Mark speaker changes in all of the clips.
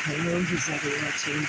Speaker 1: My nose is like a watching.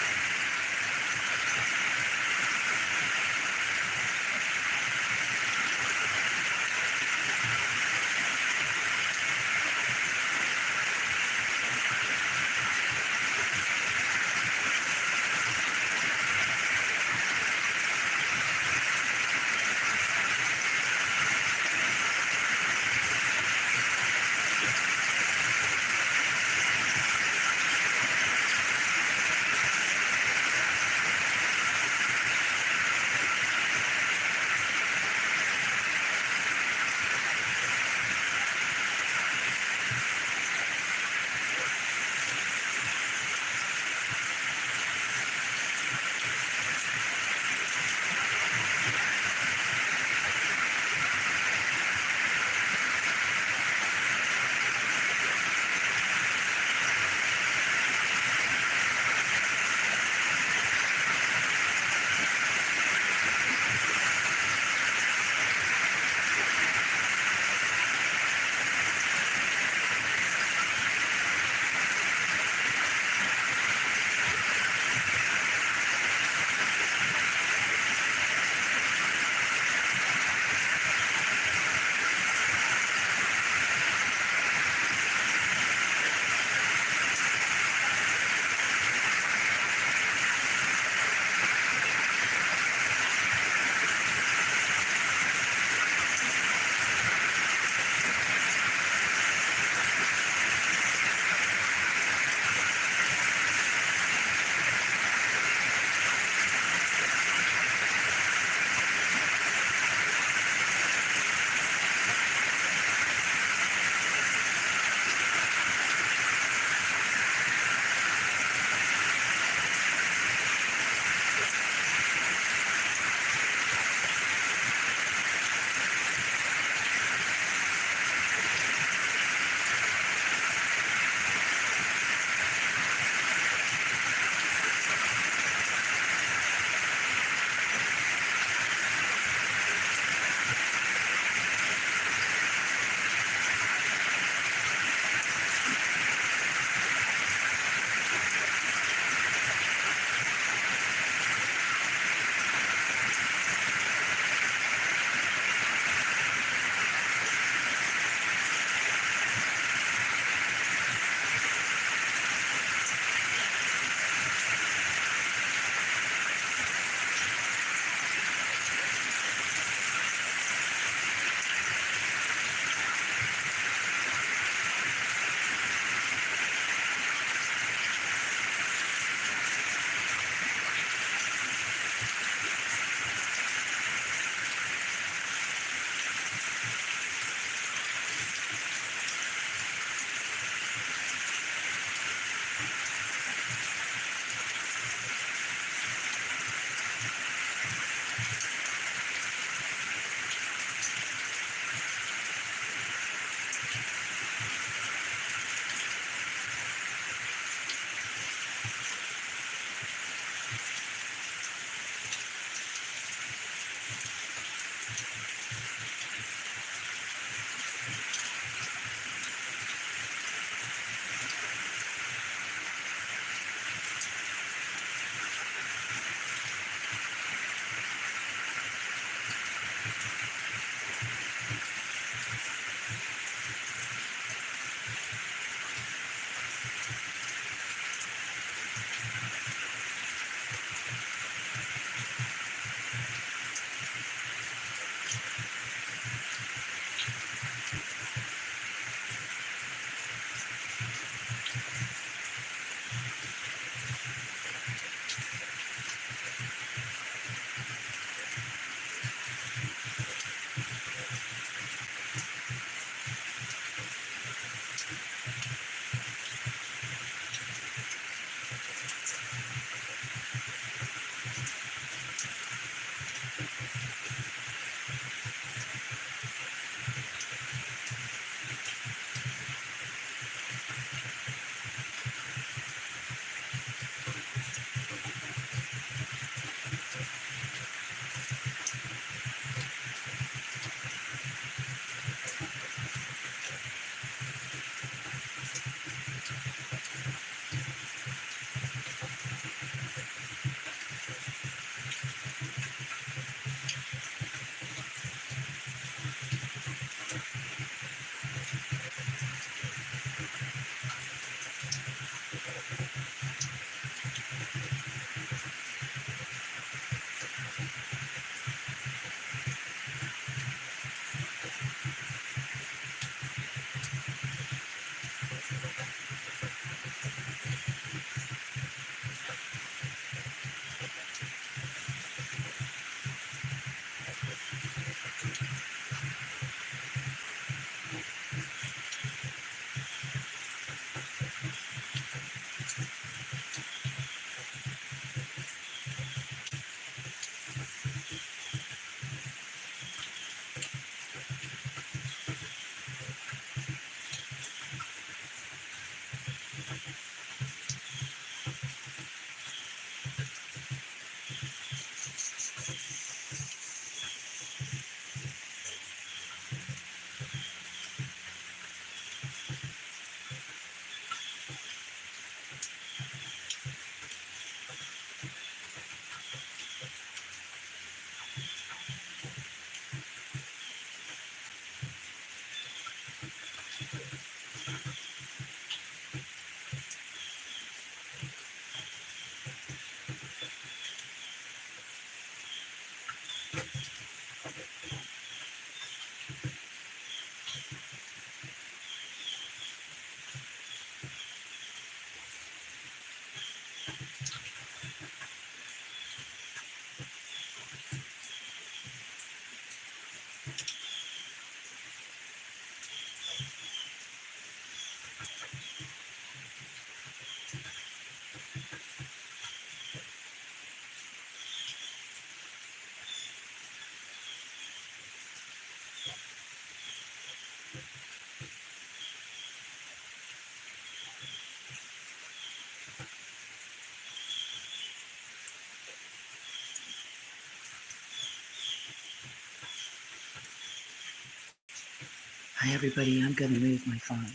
Speaker 1: Hi everybody, I'm gonna move my phone.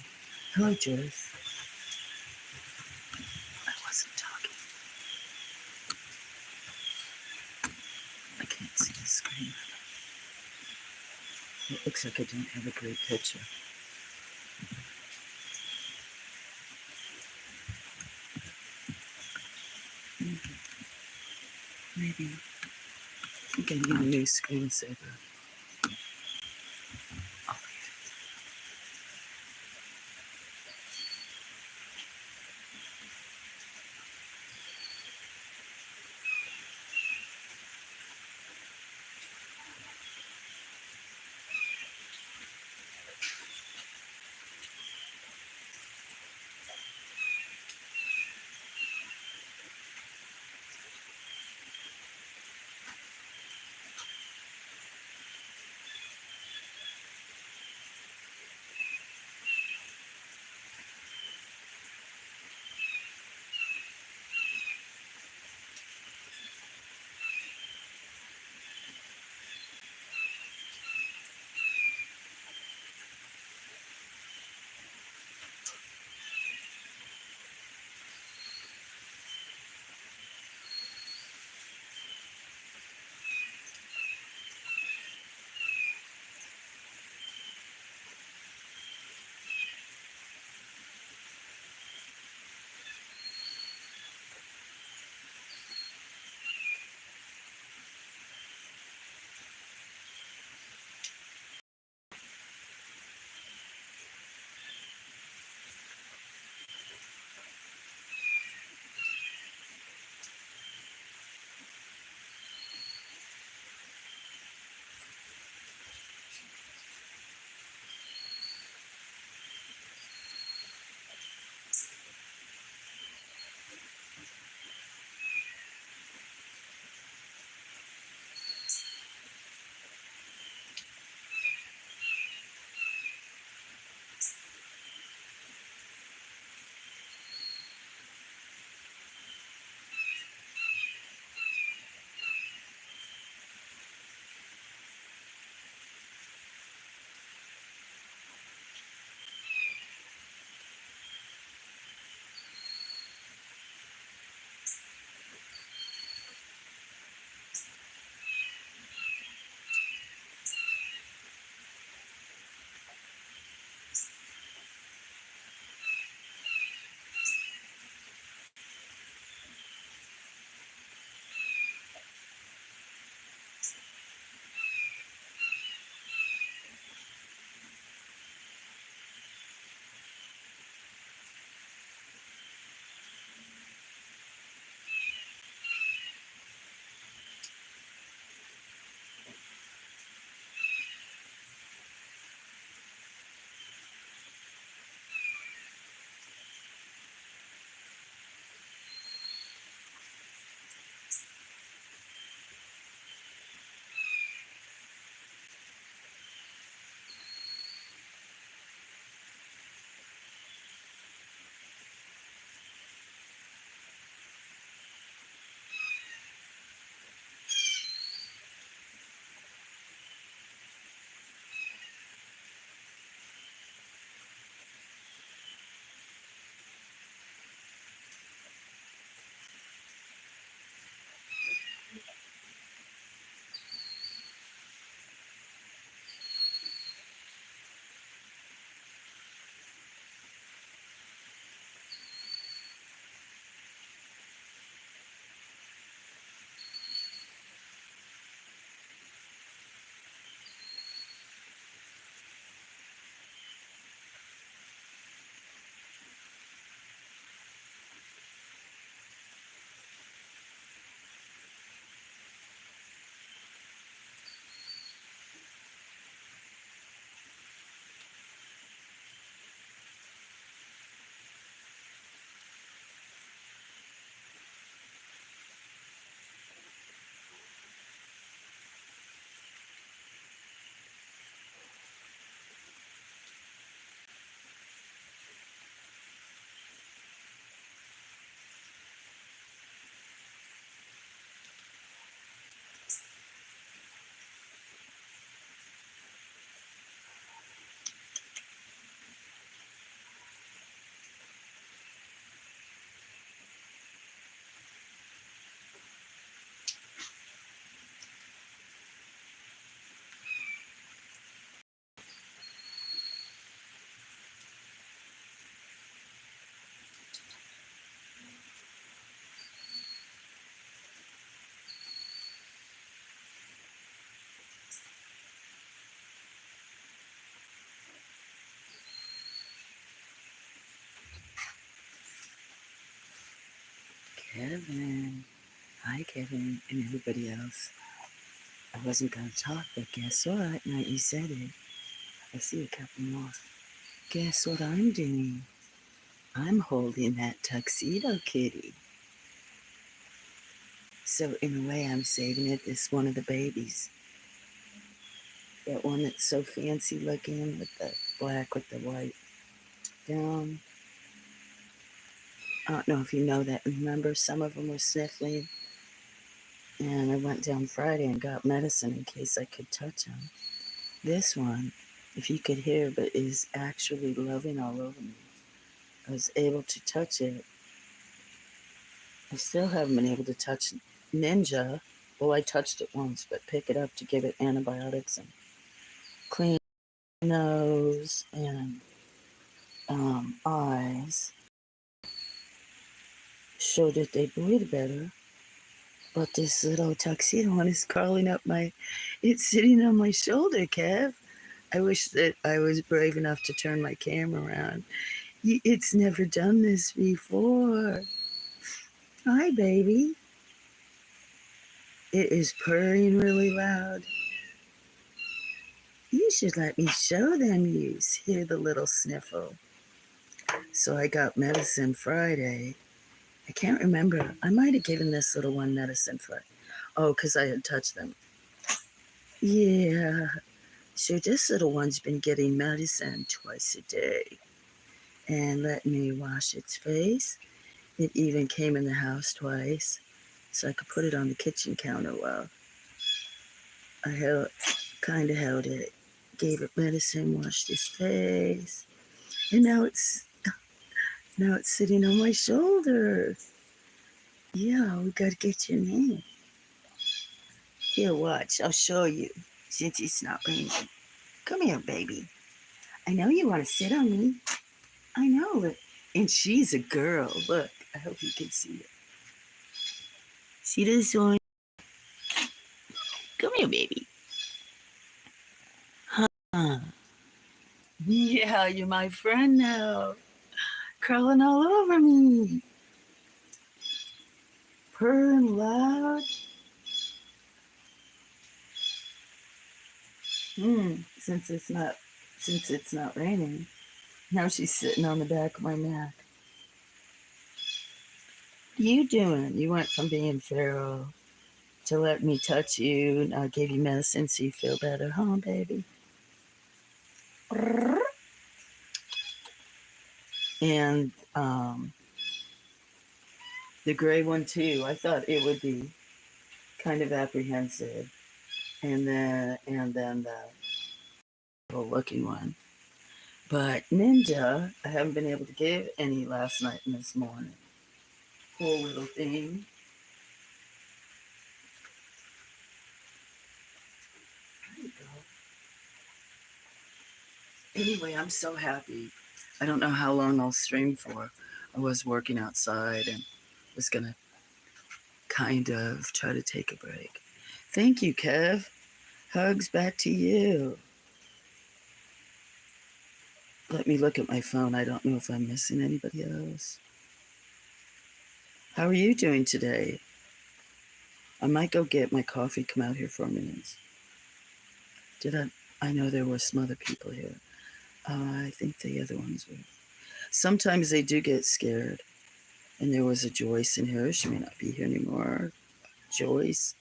Speaker 1: Hello Joyce. I wasn't talking. I can't see the screen. It looks like I don't have a great picture. Maybe I think I need a new screensaver. I'll leave it. Kevin. Hi, Kevin, and everybody else. I wasn't going to talk, but guess what? Now you said it. I see a couple more. Guess what I'm doing? I'm holding that tuxedo kitty. So in a way, I'm saving it. This one of the babies. That one that's so fancy looking with the black with the white down. I don't know if you know that. Remember, some of them were sniffling. And I went down Friday and got medicine in case I could touch them. This one, if you could hear, but is actually loving all over me. I was able to touch it. I still haven't been able to touch Ninja. Well, I touched it once, but pick it up to give it antibiotics and clean nose and eyes. Showed that they breathe better. But this little tuxedo one is crawling up it's sitting on my shoulder, Kev. I wish that I was brave enough to turn my camera around. It's never done this before. Hi, baby. It is purring really loud. You should let me show them you. Hear the little sniffle. So I got medicine Friday. I can't remember. I might have given this little one medicine Friday. Oh, because I had touched them. Yeah. So this little one's been getting medicine twice a day and let me wash its face. It even came in the house twice so I could put it on the kitchen counter while I kind of held it, gave it medicine, washed its face, and now it's sitting on my shoulder. Yeah, we gotta get your name. Here, watch. I'll show you since it's not raining. Come here, baby. I know you want to sit on me. I know. And she's a girl. Look, I hope you can see it. See this one? Come here, baby. Huh. Yeah, you're my friend now. Crawling all over me. Purring loud. Since it's not raining. Now she's sitting on the back of my neck. What are you doing? You went from being feral to let me touch you, and I gave you medicine so you feel better, huh, baby? And the gray one too. I thought it would be kind of apprehensive, and then the little looking one. But Ninja, I haven't been able to give any last night and this morning. Poor little thing. There you go. Anyway, I'm so happy. I don't know how long I'll stream for. I was working outside and was gonna kind of try to take a break. Thank you, Kev. Hugs back to you. Let me look at my phone. I don't know if I'm missing anybody else. How are you doing today? I might go get my coffee, come out here for a minute. I know there were some other people here. I think the other ones were. Sometimes they do get scared. And there was a Joyce in here. She may not be here anymore. Joyce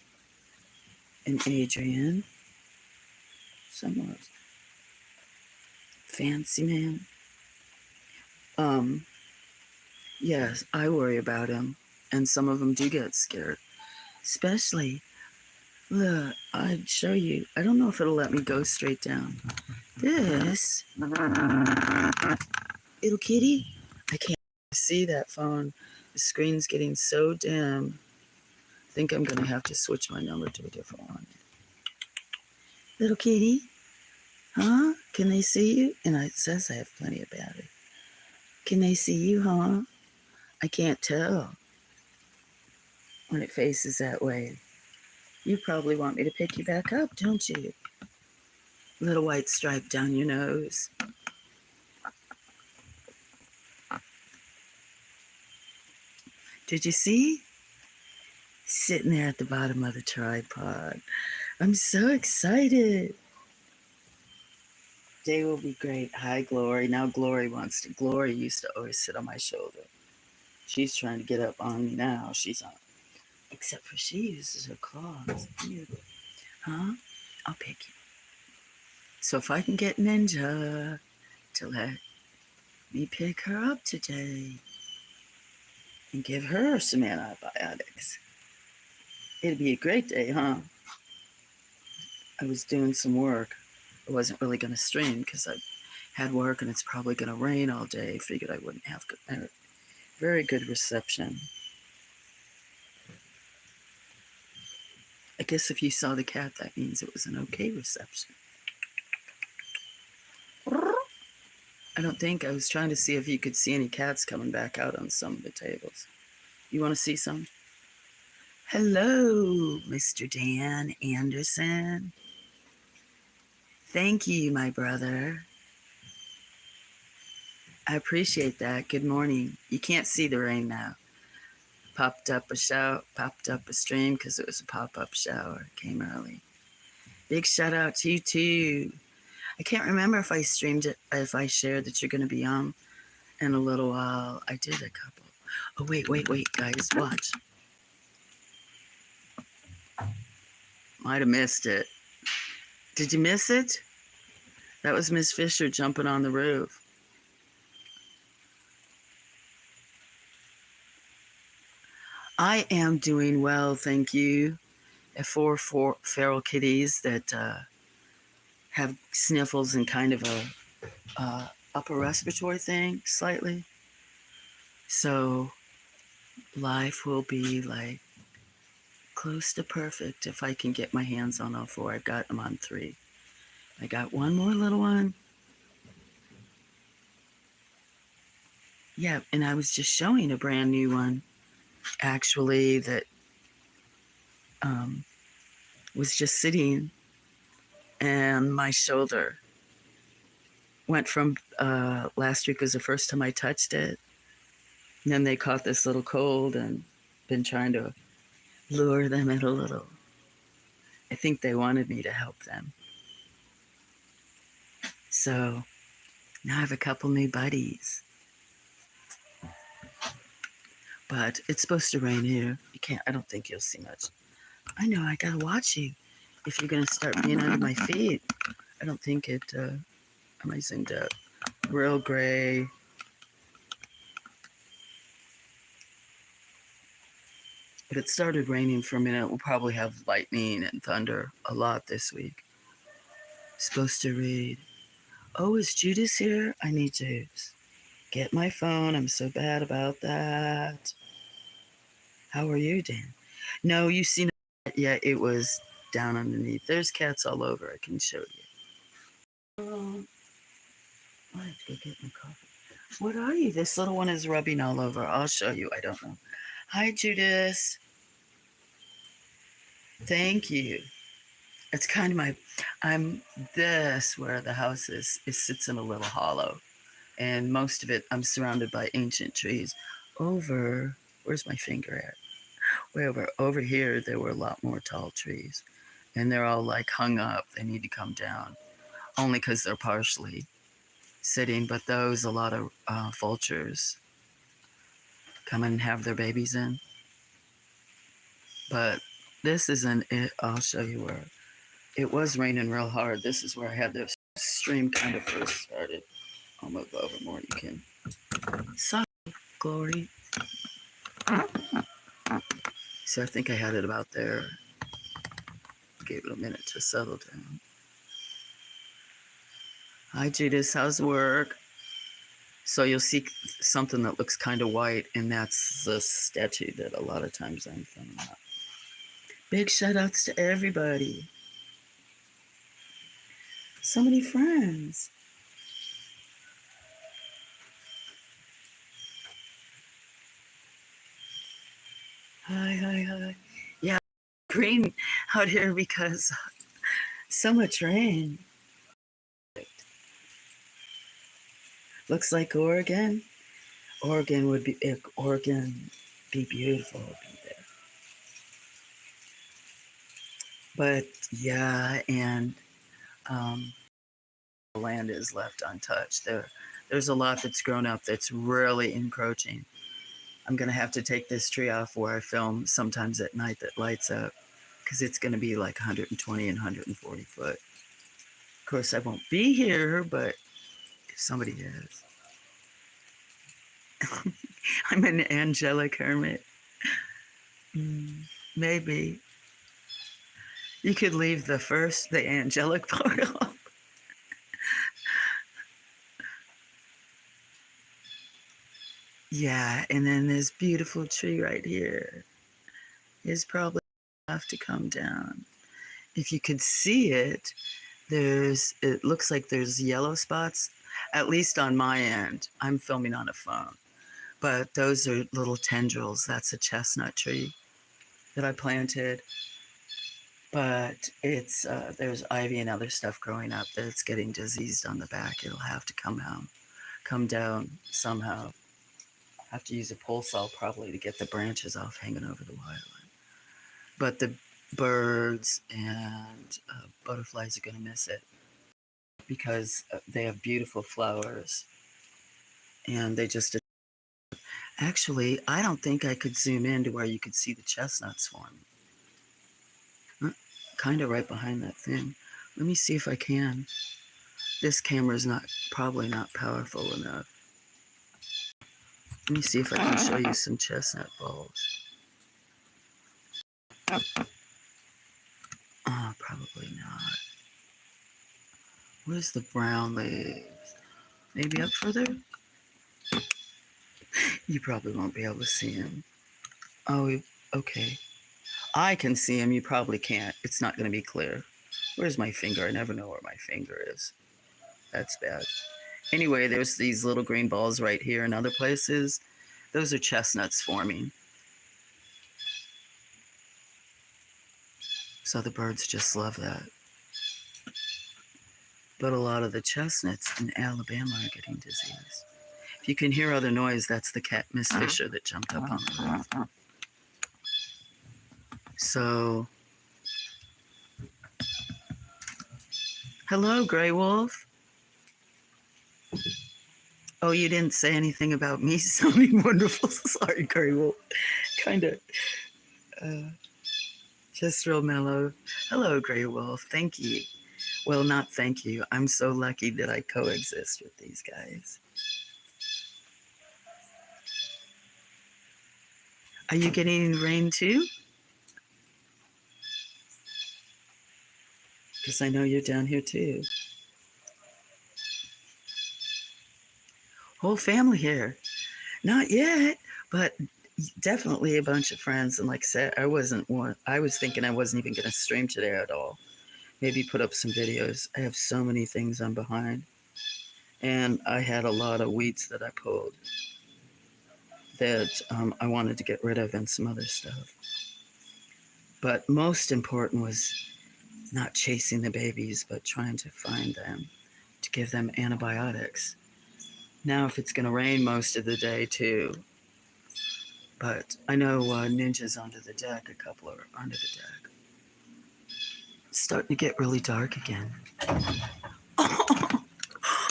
Speaker 1: and Adrian. Someone else. Fancy man. Yes, I worry about him. And some of them do get scared. Especially, look, I'd show you. I don't know if it'll let me go straight down. This little kitty, I can't see that phone. The screen's getting so dim. I think I'm going to have to switch my number to a different one. Little kitty, huh? Can they see you? And it says I have plenty of battery. Can they see you, huh? I can't tell when it faces that way. You probably want me to pick you back up, don't you? Little white stripe down your nose. Did you see? sitting there at the bottom of the tripod. I'm so excited. Day will be great. Hi, Glory. Now Glory Glory used to always sit on my shoulder. She's trying to get up on me now. She's on. Except for she uses her claws. Huh? I'll pick you. So if I can get Ninja to let me pick her up today and give her some antibiotics, it'd be a great day, huh? I was doing some work. I wasn't really going to stream because I had work and it's probably going to rain all day. Figured I wouldn't have very good reception. I guess if you saw the cat, that means it was an okay reception. I don't think. I was trying to see if you could see any cats coming back out on some of the tables. You want to see some? Hello, Mr. Dan Anderson. Thank you, my brother. I appreciate that. Good morning. You can't see the rain now. Popped up a stream because it was a pop-up shower. Came early. Big shout out to you too. I can't remember if I streamed it, if I shared that you're going to be on in a little while. I did a couple. Oh, wait, guys, watch. Might have missed it. Did you miss it? That was Miss Fisher jumping on the roof. I am doing well, thank you. I have four feral kitties that have sniffles and kind of a upper respiratory thing, slightly. So life will be like close to perfect if I can get my hands on all four. I've got them on 3. I got one more little one. Yeah, and I was just showing a brand new one, actually, that was just sitting, and my shoulder went from last week was the first time I touched it. And then they caught this little cold and been trying to lure them in a little. I think they wanted me to help them. So now I have a couple new buddies. But it's supposed to rain here. I don't think you'll see much. I know, I gotta watch you. If you're gonna start being under my feet. I don't think it, am I zoomed out? Real gray. If it started raining for a minute, we'll probably have lightning and thunder a lot this week. Supposed to read. Oh, is Judas here? I need to get my phone. I'm so bad about that. How are you, Dan? No, you've seen it. Yeah, it was down underneath. There's cats all over. I can show you. I have to go get my coffee. What are you? This little one is rubbing all over. I'll show you. I don't know. Hi, Judas. Thank you. It's kind of I'm this where the house is. It sits in a little hollow. And most of it, I'm surrounded by ancient trees. Where's my finger at? Way over here, there were a lot more tall trees. And they're all like hung up. They need to come down. Only because they're partially sitting. But those, a lot of vultures come and have their babies in. But this isn't it. I'll show you where. It was raining real hard. This is where I had this stream kind of first started. I'll move over more. You can. Sorry, Glory. So I think I had it about there. Gave it a minute to settle down. Hi, Judas. How's work? So you'll see something that looks kind of white, and that's the statue that a lot of times I'm filming up. Big shout outs to everybody. So many friends. Hi. Yeah, green out here because so much rain. Looks like Oregon. Oregon be beautiful. Be there. But yeah, and the land is left untouched. There's a lot that's grown up that's really encroaching. I'm gonna have to take this tree off where I film sometimes at night that lights up because it's gonna be like 120 and 140 foot. Of course, I won't be here, but if somebody is, I'm an angelic hermit. Maybe you could leave the angelic part off. Yeah, and then this beautiful tree right here is probably have to come down. If you could see it, it looks like there's yellow spots, at least on my end. I'm filming on a phone, but those are little tendrils. That's a chestnut tree that I planted, but it's there's ivy and other stuff growing up that's getting diseased on the back. It'll have to come down somehow. Have to use a pole saw probably to get the branches off hanging over the wildlife. But the birds and butterflies are going to miss it because they have beautiful flowers and they just actually I don't think I could zoom in to where you could see the chestnuts forming. Kind of right behind that thing. Let me see if I can. This camera is probably not powerful enough. Let me see if I can show you some chestnut bulbs. Oh, probably not. Where's the brown leaves? Maybe up further? You probably won't be able to see them. Oh, okay. I can see them. You probably can't. It's not going to be clear. Where's my finger? I never know where my finger is. That's bad. Anyway, there's these little green balls right here and other places. Those are chestnuts forming. So the birds just love that. But a lot of the chestnuts in Alabama are getting diseased. If you can hear other noise, that's the cat, Miss Fisher, that jumped up on the roof. So, hello, Gray Wolf. Oh, you didn't say anything about me sounding wonderful. Sorry, Gray Wolf. Kind of, just real mellow. Hello, Gray Wolf. Thank you. Well, not thank you. I'm so lucky that I coexist with these guys. Are you getting rain too? Because I know you're down here too. Whole family here. Not yet, but definitely a bunch of friends. And like I said, I was thinking I wasn't even going to stream today at all. Maybe put up some videos. I have so many things I'm behind. And I had a lot of weeds that I pulled that I wanted to get rid of and some other stuff. But most important was not chasing the babies, but trying to find them to give them antibiotics. Now, if it's going to rain most of the day too, but I know Ninja's under the deck, a couple are under the deck. It's starting to get really dark again.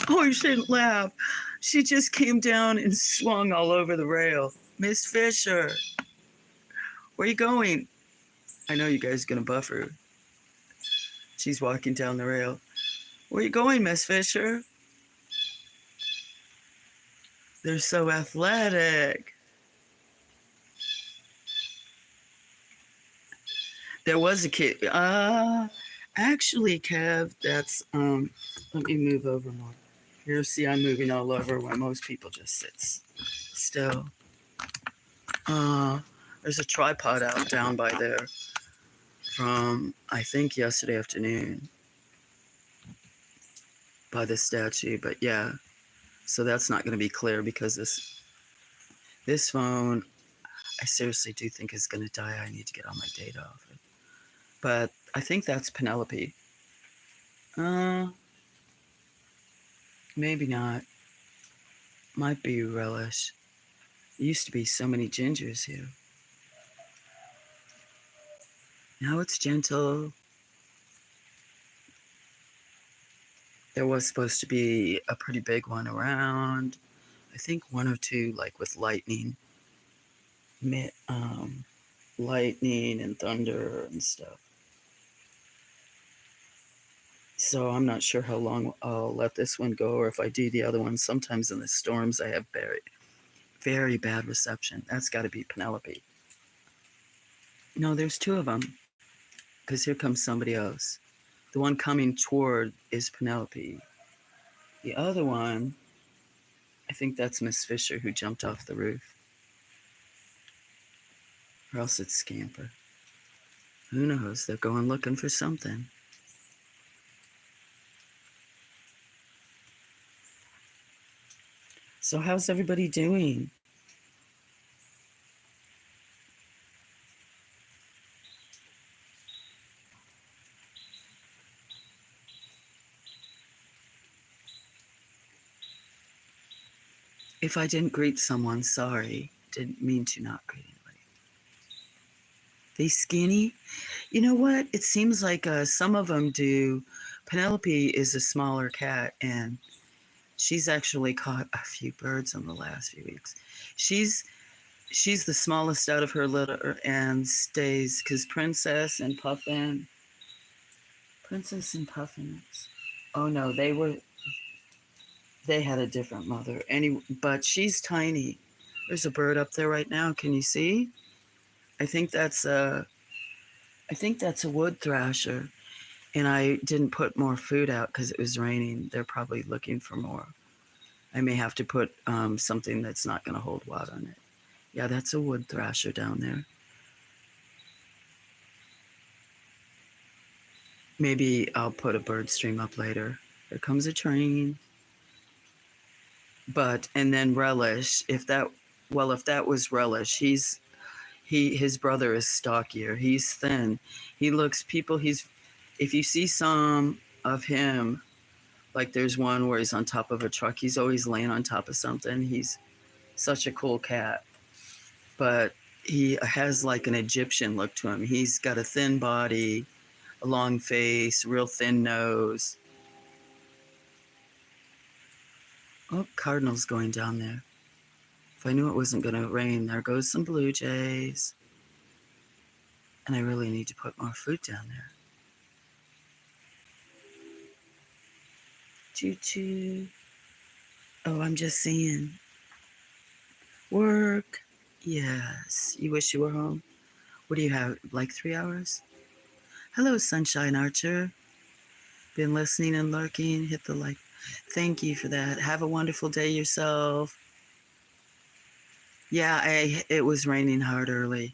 Speaker 1: Oh, you shouldn't laugh. She just came down and swung all over the rail. Miss Fisher, where are you going? I know you guys are going to buff her. She's walking down the rail. Where are you going, Miss Fisher? They're so athletic. There was a kid. Actually, Kev, that's let me move over more. Here, see, I'm moving all over where most people just sit still. There's a tripod out down by there from, I think, yesterday afternoon by the statue. But yeah, so that's not going to be clear because this phone, I seriously do think is going to die. I need to get all my data off it. But I think that's Penelope. Maybe not. Might be Relish. There used to be so many gingers here. Now it's Gentle. There was supposed to be a pretty big one around, I think one or two, like with lightning, lightning and thunder and stuff. So I'm not sure how long I'll let this one go, or if I do the other one. Sometimes in the storms I have very, very bad reception. That's got to be Penelope. No, there's two of them, because here comes somebody else. The one coming toward is Penelope. The other one, I think that's Miss Fisher, who jumped off the roof. Or else it's Scamper. Who knows? They're going looking for something. So how's everybody doing? If I didn't greet someone, sorry. Didn't mean to not greet anybody. They skinny? You know what? It seems like some of them do. Penelope is a smaller cat, and she's actually caught a few birds in the last few weeks. She's the smallest out of her litter and stays, because Princess and Puffin. Oh no, they had a different mother. But she's tiny. There's a bird up there right now. Can you see? I think that's a wood thrasher. And I didn't put more food out because it was raining. They're probably looking for more. I may have to put something that's not going to hold water on it. Yeah, that's a wood thrasher down there. Maybe I'll put a bird stream up later. Here comes a train. And then Relish, if that was Relish, his brother is stockier. He's thin. If you see some of him, like there's one where he's on top of a truck, he's always laying on top of something. He's such a cool cat. But he has like an Egyptian look to him. He's got a thin body, a long face, real thin nose. Oh, Cardinal's going down there. If I knew it wasn't going to rain, there goes some blue jays. And I really need to put more food down there. Choo-choo. Oh, I'm just saying. Work. Yes. You wish you were home? What do you have, like 3 hours? Hello, Sunshine Archer. Been listening and lurking. Hit the like. Thank you for that. Have a wonderful day yourself. Yeah, it was raining hard early,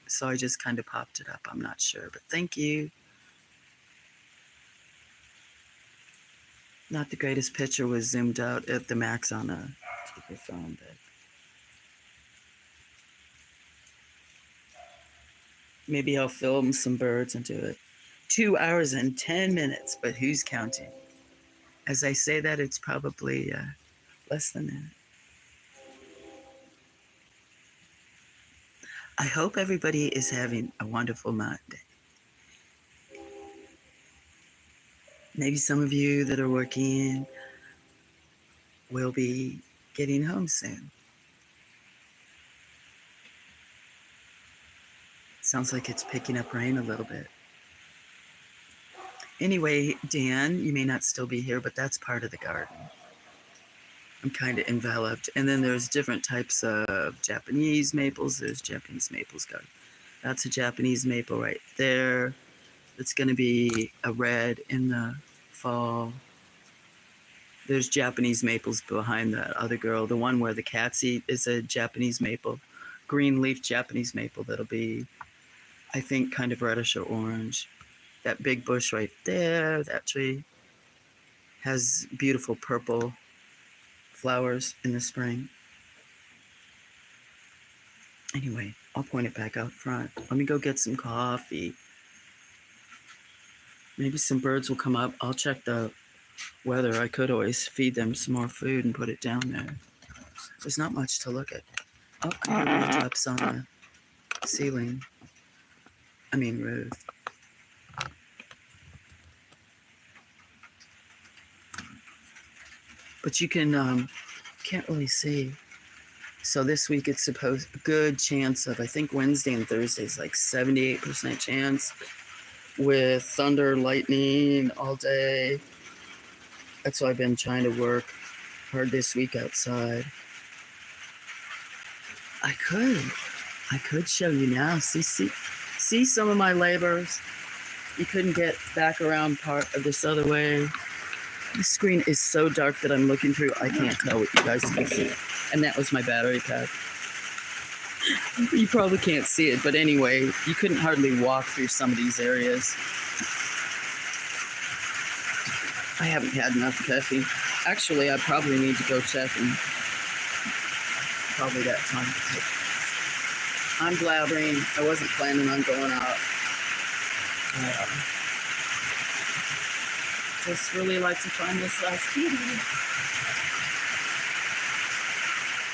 Speaker 1: so I just kind of popped it up. I'm not sure, but thank you. Not the greatest picture was zoomed out at the max on a cheaper phone, but maybe I'll film some birds and do it. 2 hours and 10 minutes, but who's counting? As I say that, it's probably less than that. I hope everybody is having a wonderful Monday. Maybe some of you that are working will be getting home soon. Sounds like it's picking up rain a little bit. Anyway, Dan, you may not still be here, but that's part of the garden. I'm kind of enveloped. And then there's different types of Japanese maples. There's Japanese maples garden. That's a Japanese maple right there. It's going to be a red in the fall. There's Japanese maples behind that other girl. The one where the cats eat is a Japanese maple. Green leaf Japanese maple that'll be, I think, kind of reddish or orange. That big bush right there, that tree, has beautiful purple flowers in the spring. Anyway, I'll point it back out front. Let me go get some coffee. Maybe some birds will come up. I'll check the weather. I could always feed them some more food and put it down there. There's not much to look at. Oh, I hear raindrops on the ceiling. I mean roof. but you can't really see. So this week it's supposed a good chance of, I think Wednesday and Thursday is like 78% chance with thunder, lightning all day. That's why I've been trying to work hard this week outside. I could show you now. See some of my labors. You couldn't get back around part of this other way. The screen is so dark that I'm looking through. I can't tell what you guys can see. And that was my battery pack. You probably can't see it, but anyway, you couldn't hardly walk through some of these areas. I haven't had enough caffeine. Actually, I probably need to go check and probably that time to take. I'm blabbering. I wasn't planning on going out. Just really like to find this last kitty.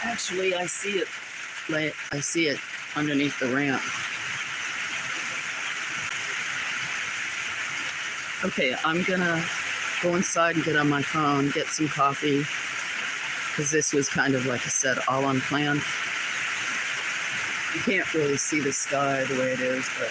Speaker 1: Actually, I see it underneath the ramp. Okay, I'm gonna go inside and get on my phone, get some coffee, because this was kind of, like I said, all unplanned. You can't really see the sky the way it is, but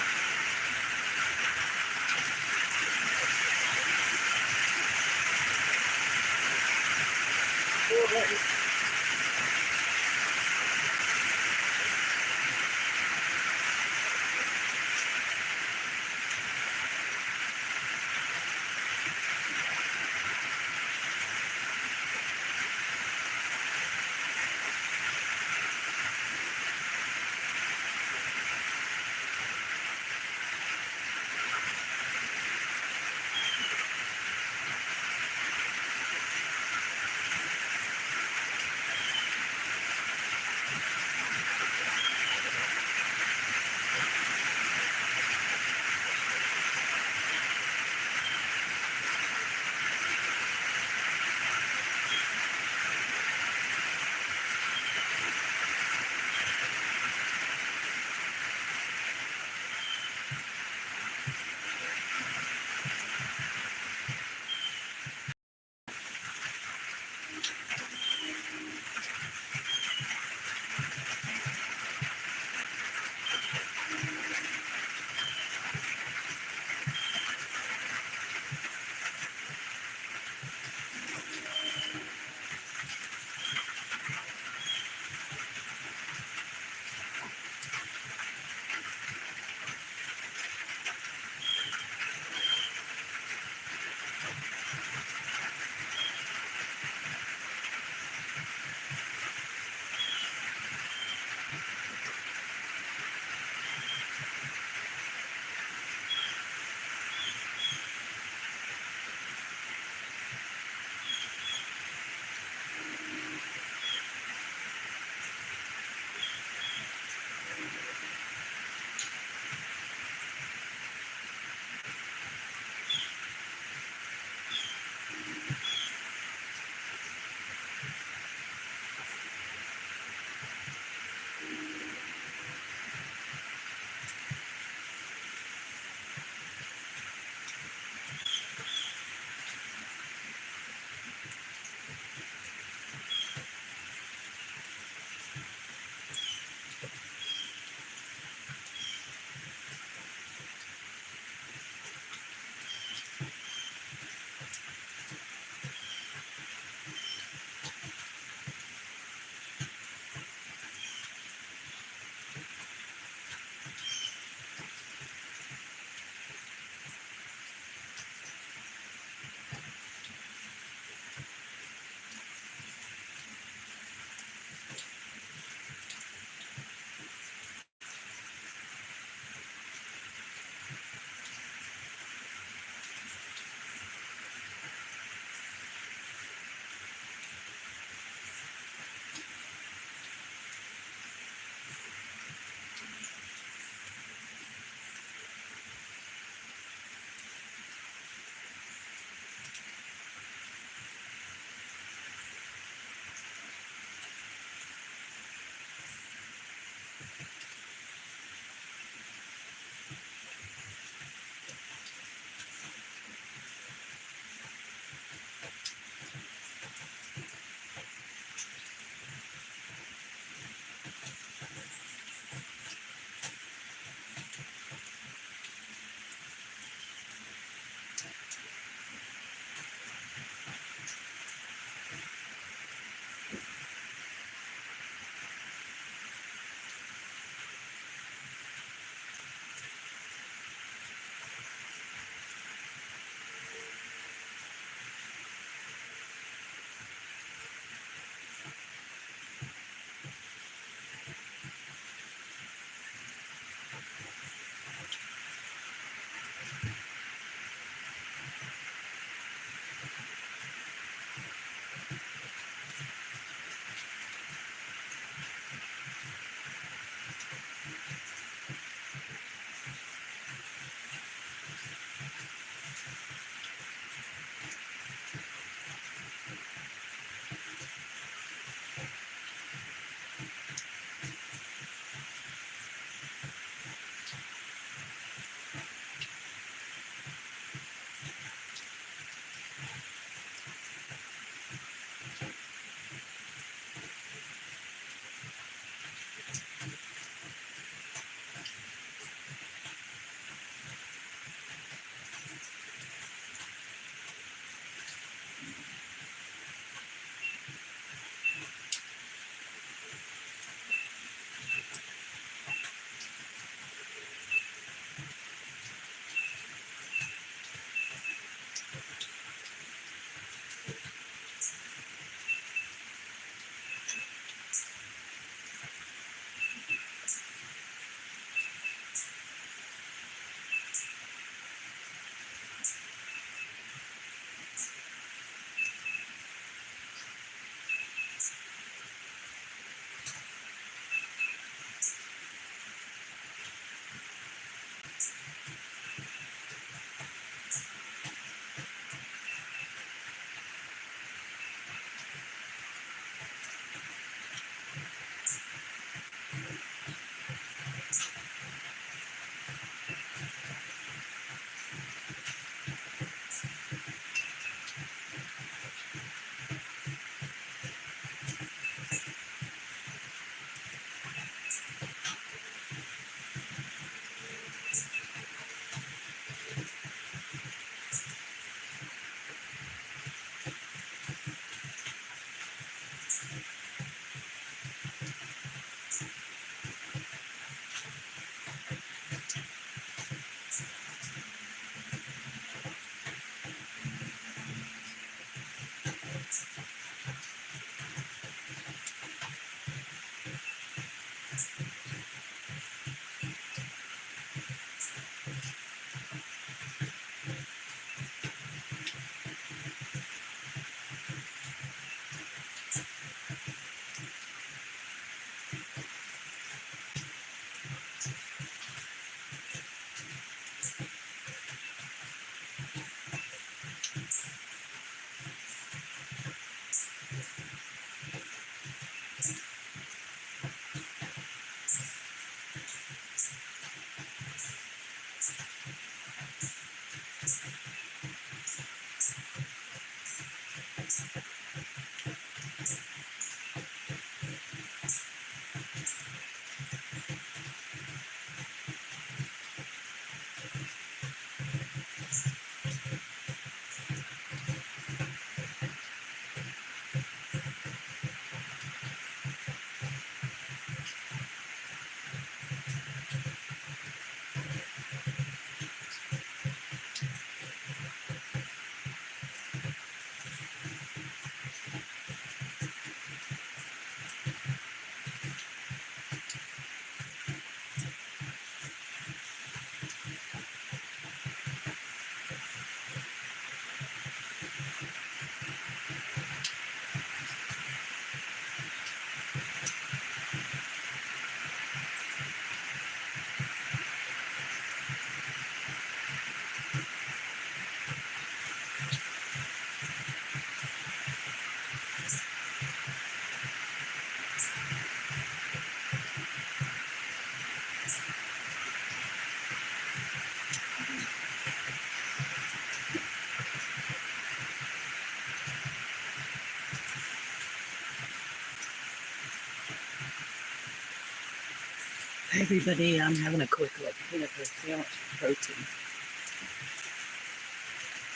Speaker 1: Everybody, I'm having a quick like peanut butter sandwich with protein.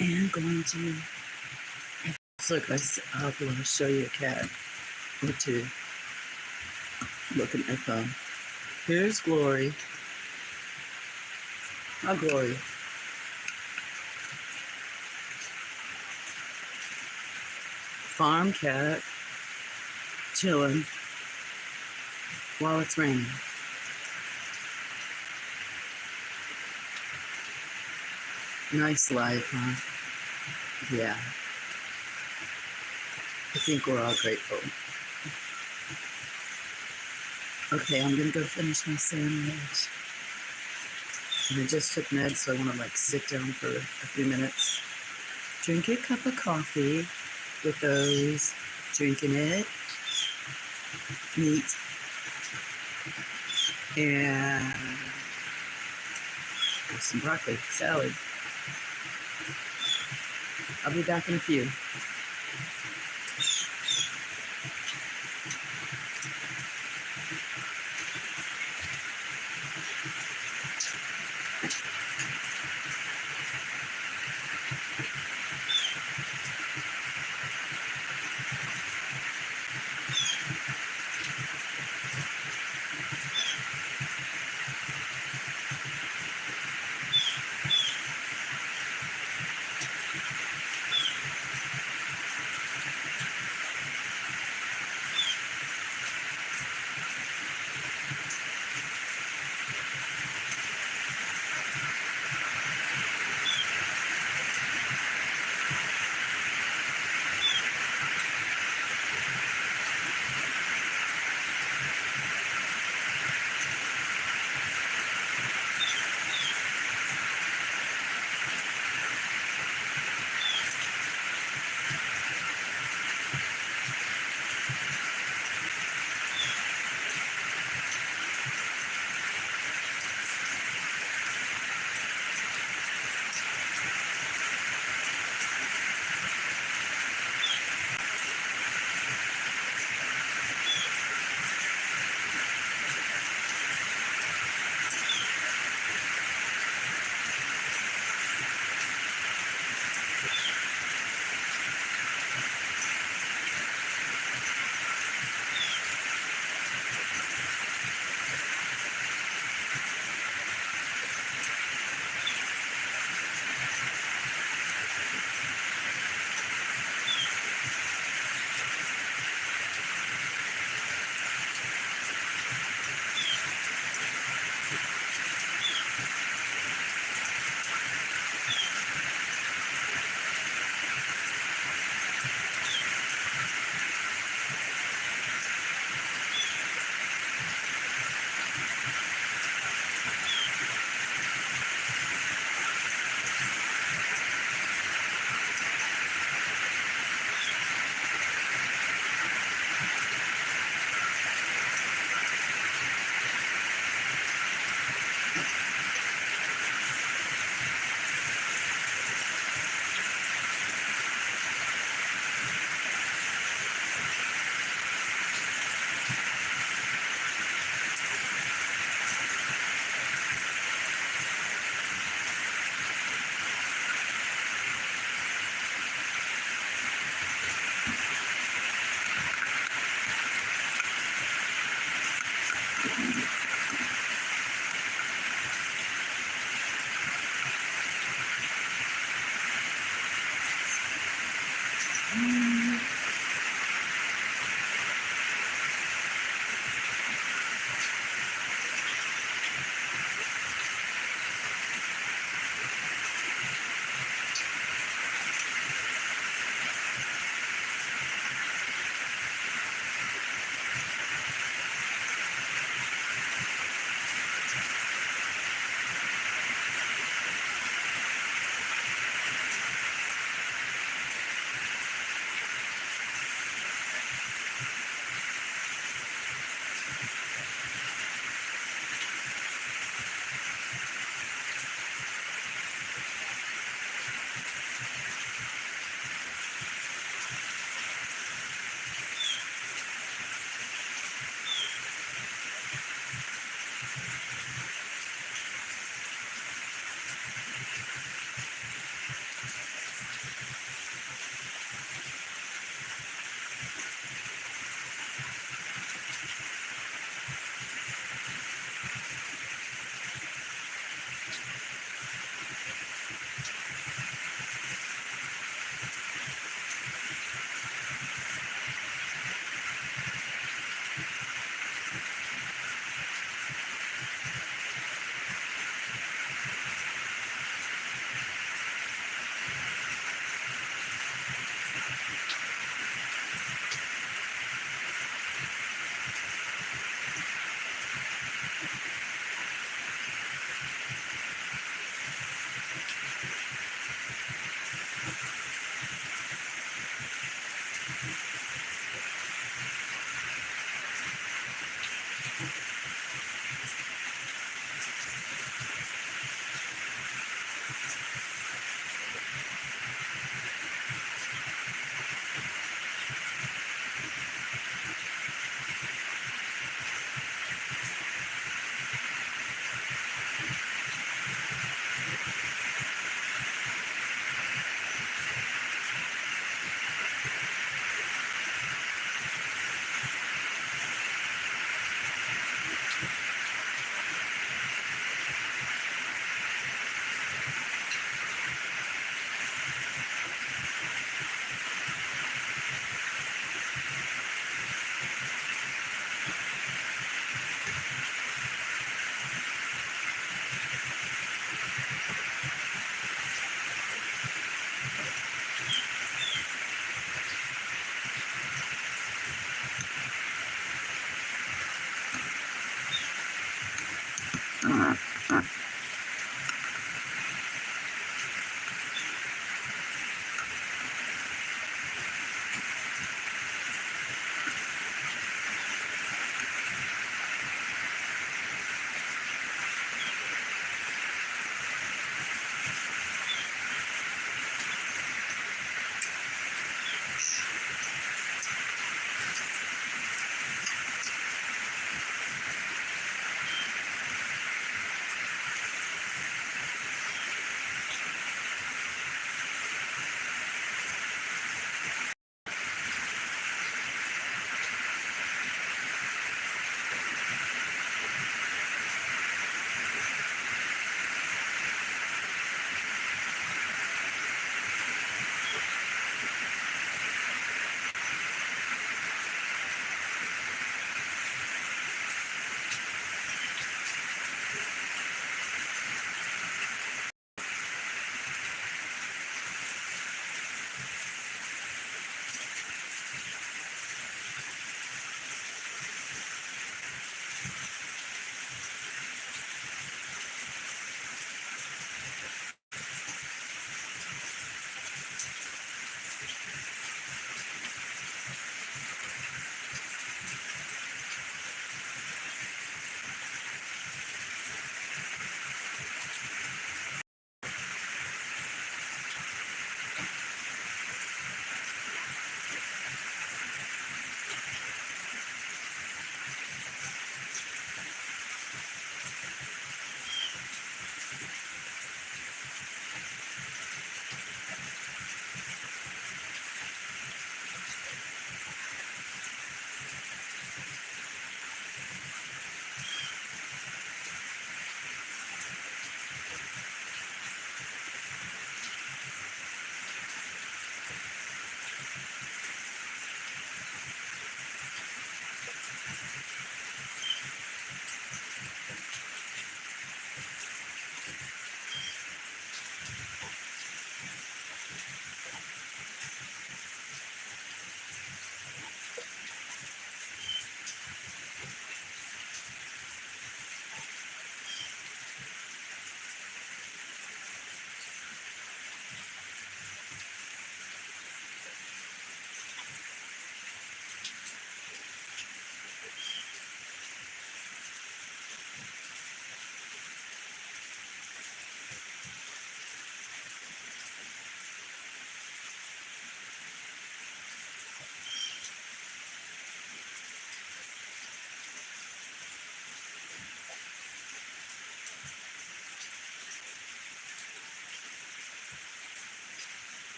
Speaker 1: And going to look, I'll show you a cat or two. Looking at my phone. Here's Glory. Hi, Glory. Farm cat chilling while it's raining. Nice life, huh? Yeah. I think we're all grateful. Okay, I'm gonna go finish my sandwich. And I just took meds, so I want to like sit down for a few minutes. Drink a cup of coffee with those. Drinking it. Neat. And some broccoli salad. I'll be back in a few.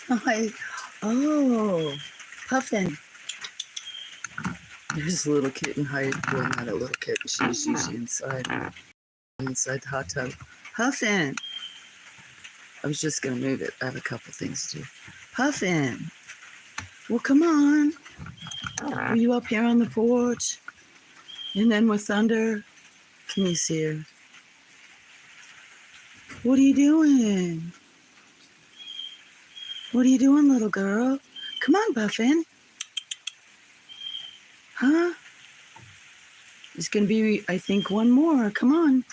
Speaker 1: Hi. Oh, Puffin. There's a little kitten hiding. Well, not a little kitten. She's usually inside the hot tub. Puffin. I was just going to move it. I have a couple things to do. Puffin. Well, come on. Were you up here on the porch? And then with thunder? Can you see her? What are you doing? What are you doing, little girl? Come on, Puffin. Huh? There's going to be, I think, one more. Come on.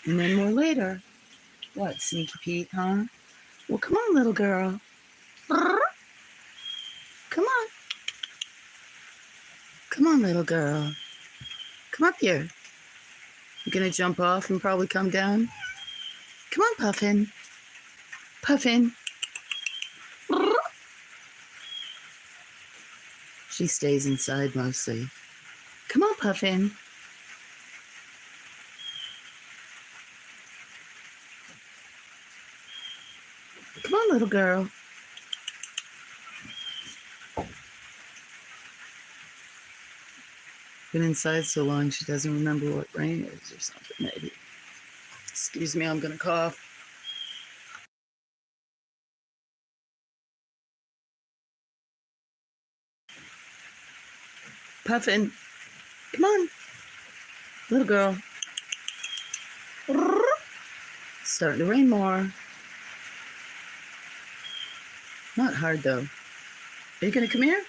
Speaker 1: And then more later. What, Sneaky Pete, huh? Well, come on, little girl. Come on. Come on, little girl. Come up here. You gonna jump off and probably come down? Come on, Puffin. Puffin. She stays inside mostly. Come on, Puffin. Come on, little girl. Been inside so long she doesn't remember what rain is or something, maybe. Excuse me, I'm gonna cough. Puffin. Come on. Little girl. Starting to rain more. Not hard, though. Are you gonna come here?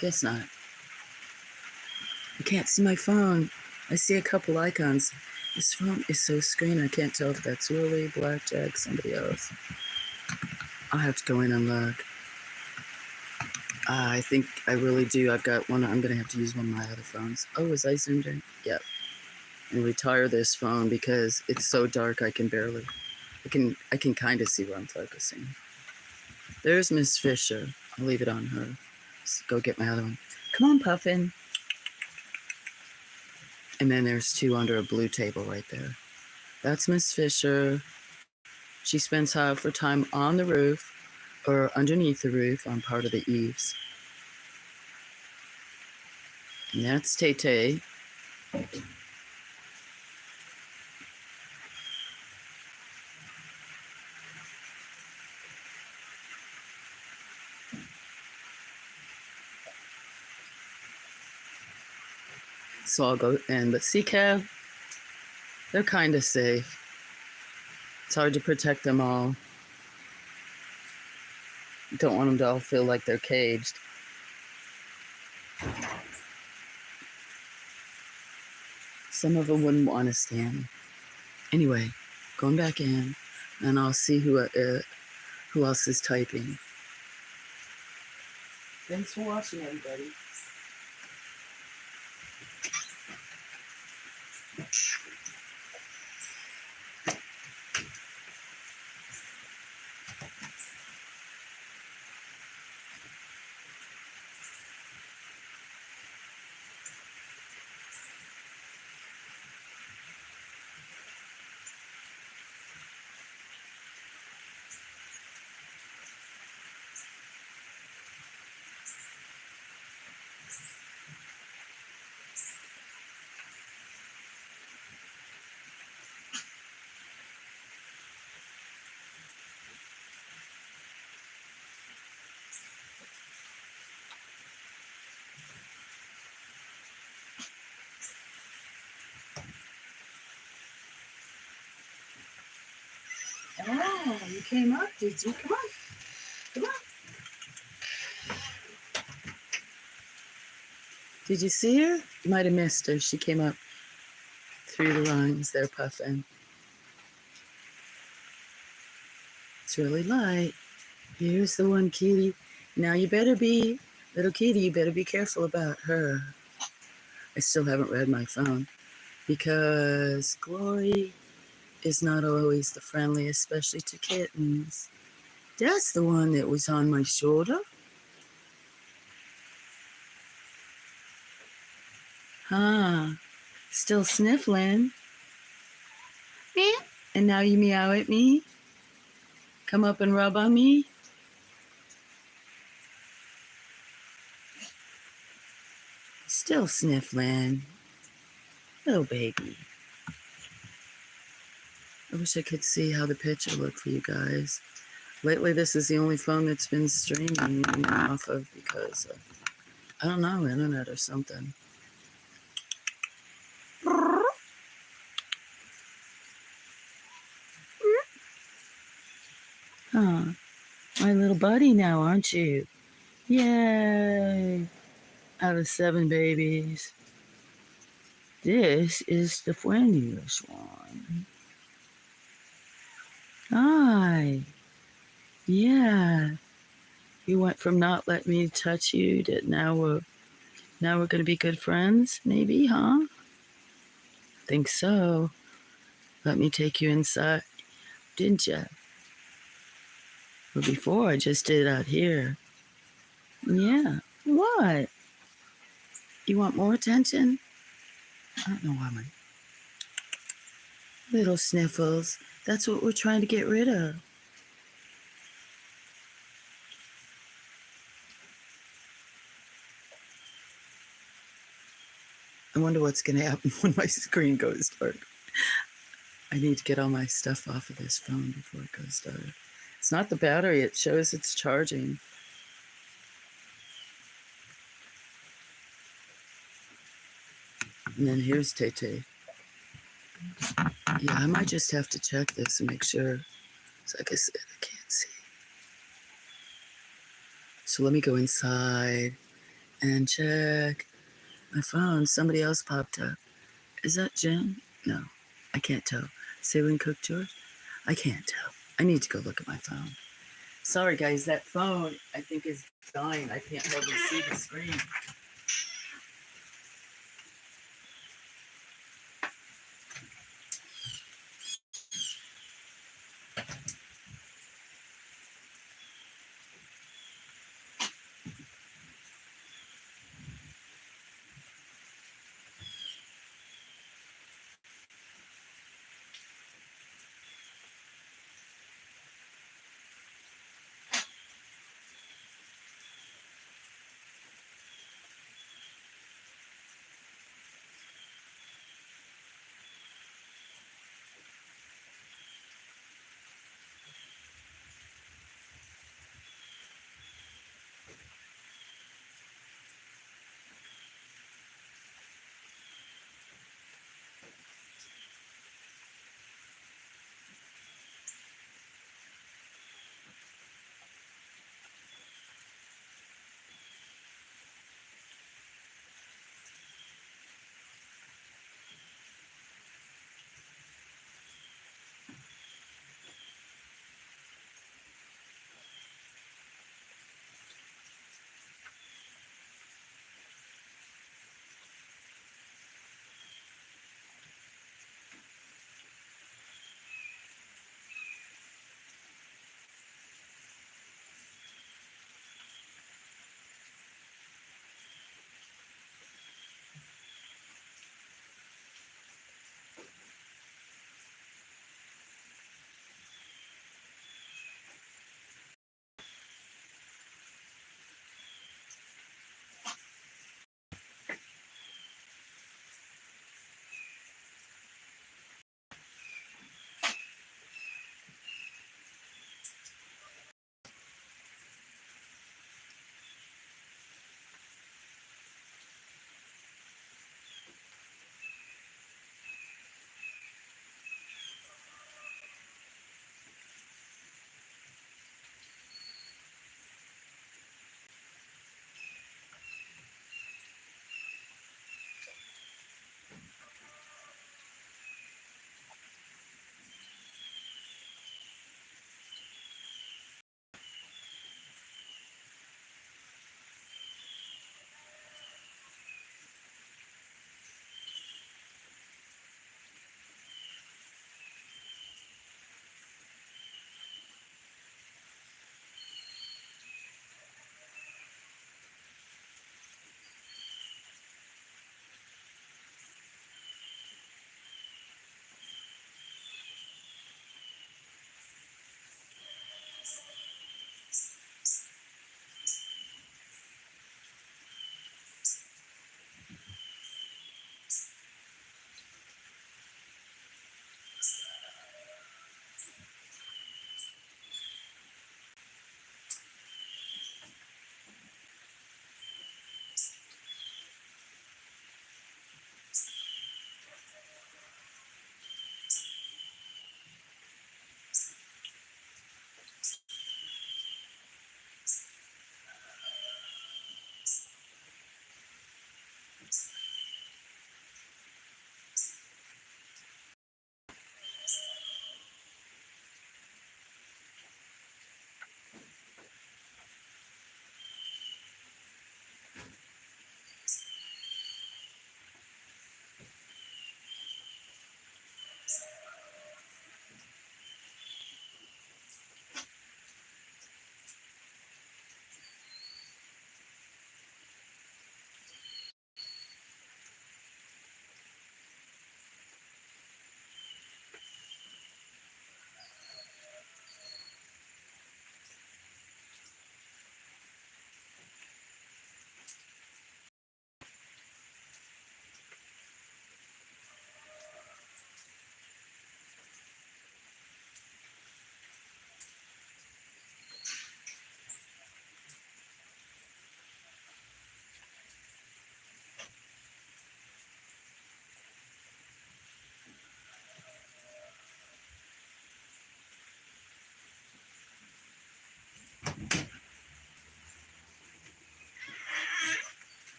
Speaker 1: Guess not. I can't see my phone. I see a couple icons. This phone is so screen, I can't tell if that's Willie, Blackjack, somebody else. I'll have to go in and look. I think I really do. I've got one. I'm going to have to use one of my other phones. Oh, was I zoomed in? Yep. And retire this phone because it's so dark I can barely. I can kind of see where I'm focusing. There's Miss Fisher. I'll leave it on her. Let's go get my other one. Come on, Puffin. And then there's two under a blue table right there. That's Miss Fisher. She spends half her time on the roof or underneath the roof on part of the eaves. And that's Tay-Tay. So I'll go in. But see, Kev, they're kind of safe. It's hard to protect them all. You don't want them to all feel like they're caged. Some of them wouldn't want to stand. Anyway, going back in, and I'll see who else is typing. Thanks for watching, everybody. Oh, you came up, did you? Come on. Come on. Did you see her? You might have missed her. She came up through the lines there, Puffin. It's really light. Here's the one kitty. Now you better be, little kitty, you better be careful about her. I still haven't read my phone because Glory is not always the friendliest, especially to kittens. That's the one that was on my shoulder. Huh. Still sniffling. And now you meow at me? Come up and rub on me? Still sniffling. Little baby. I wish I could see how the picture looked for you guys. Lately, this is the only phone that's been streaming off of because of, I don't know, internet or something. Huh. My little buddy now, aren't you? Yay. Out of 7 babies. This is the friendliest one. Hi. Yeah. You went from not letting me touch you to now we're gonna be good friends, maybe, huh? Think so. Let me take you inside, didn't you? But before I just did out here. Yeah. What? You want more attention? I don't know why my little sniffles. That's what we're trying to get rid of. I wonder what's going to happen when my screen goes dark. I need to get all my stuff off of this phone before it goes dark. It's not the battery, it shows it's charging. And then here's Tay Tay. Yeah, I might just have to check this and make sure. So like I said, I can't see. So let me go inside and check my phone. Somebody else popped up. Is that Jen? No, I can't tell. Sailing Cook George? I can't tell. I need to go look at my phone. Sorry guys, that phone I think is dying. I can't hardly see the screen.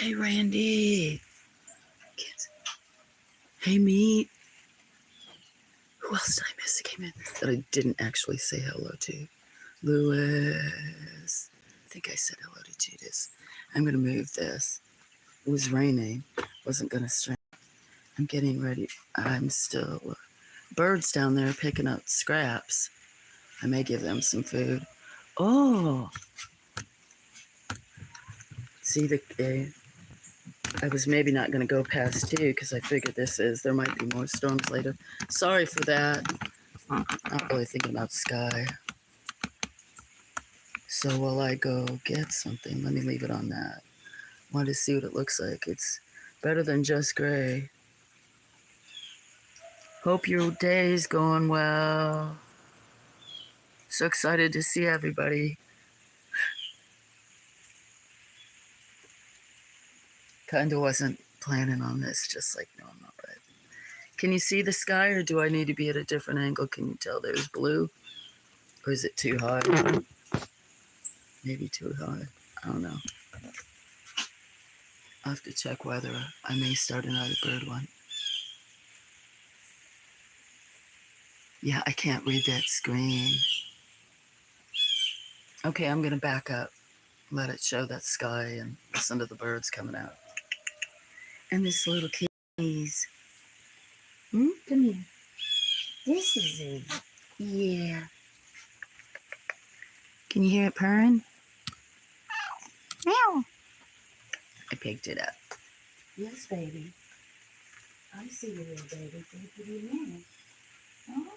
Speaker 1: Hey, Randy. Hey, Meat. Who else did I miss that came in that I didn't actually say hello to? Louis. I think I said hello to Judas. I'm going to move this. It was raining. Wasn't going to strain. I'm getting ready. I'm still... birds down there picking up scraps. I may give them some food. Oh! See, I was maybe not going to go past 2 because I figured there might be more storms later. Sorry for that. Not really thinking about sky. So while I go get something, let me leave it on that. Want to see what it looks like. It's better than just gray. Hope your day's going well. So excited to see everybody. Kinda wasn't planning on this, just like normal, but... Can you see the sky, or do I need to be at a different angle? Can you tell there's blue? Or is it too high? Maybe too high. I don't know. I'll have to check weather. I may start another bird one. Yeah, I can't read that screen. Okay, I'm gonna back up. Let it show that sky and listen to the birds coming out. And this little kitties. Come here. This is it. Yeah. Can you hear it purring? Meow. I picked it up. Yes, baby. I see you, little baby. Thank you, man. Huh?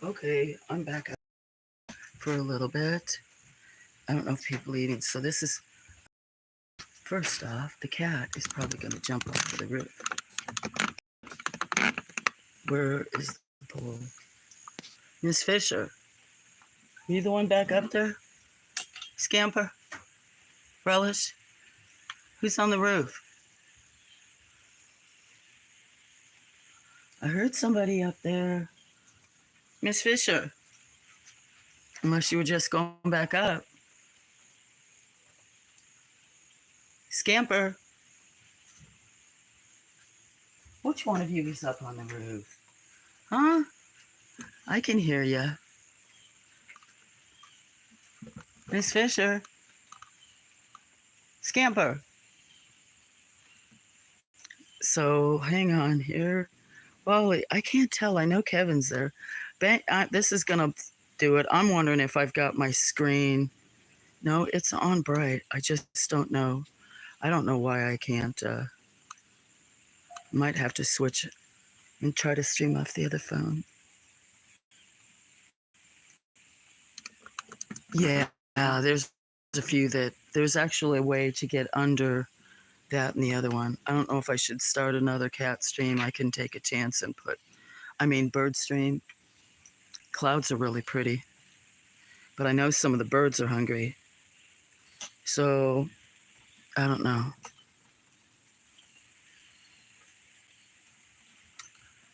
Speaker 1: Okay, I'm back up for a little bit. I don't know if people are eating. So this is, first off, the cat is probably going to jump off of the roof. Where is the pool? Miss Fisher, you the one back up there? Scamper? Relish? Who's on the roof? I heard somebody up there. Miss Fisher. Unless you were just going back up. Scamper. Which one of you is up on the roof? Huh? I can hear you. Miss Fisher. Scamper. So hang on here. Well, I can't tell. I know Kevin's there. This is going to do it. I'm wondering if I've got my screen. No, it's on bright. I just don't know. I don't know why I can't. Might have to switch and try to stream off the other phone. Yeah, there's a few that there's actually a way to get under that and the other one. I don't know if I should start another cat stream. I can take a chance and bird stream. Clouds are really pretty, but I know some of the birds are hungry. So, I don't know.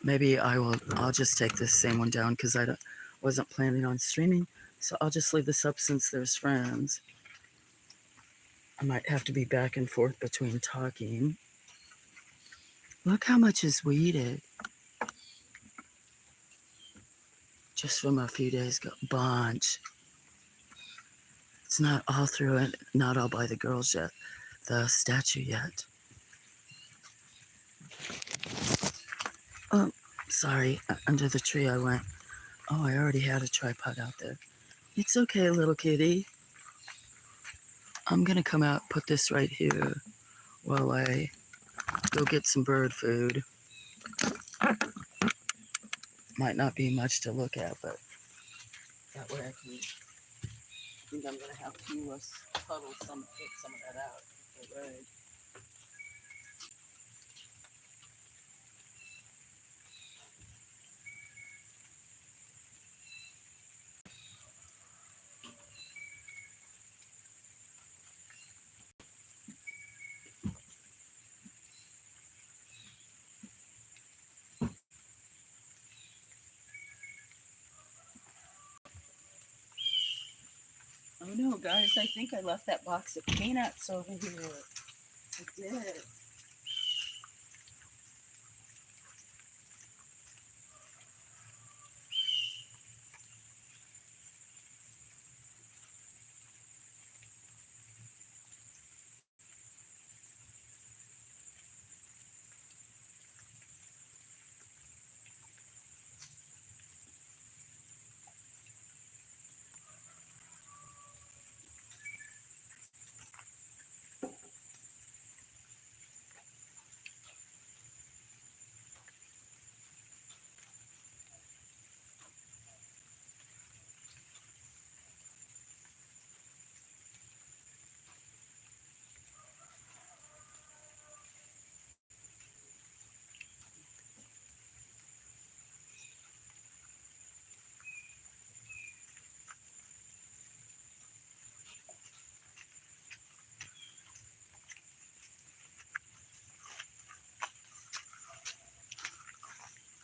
Speaker 1: Maybe I'll just take this same one down because wasn't planning on streaming. So I'll just leave this up since there's friends. I might have to be back and forth between talking. Look how much is weeded. Just from a few days ago. Bunch. It's not all through it, not all by the girls yet. The statue yet. Oh, sorry. Under the tree I went. Oh, I already had a tripod out there. It's okay, little kitty. I'm gonna come out, put this right here while I go get some bird food. Might not be much to look at, but that way I think I'm gonna have to puddle get some of that out. All right. Oh no, guys, I think I left that box of peanuts over here. I did.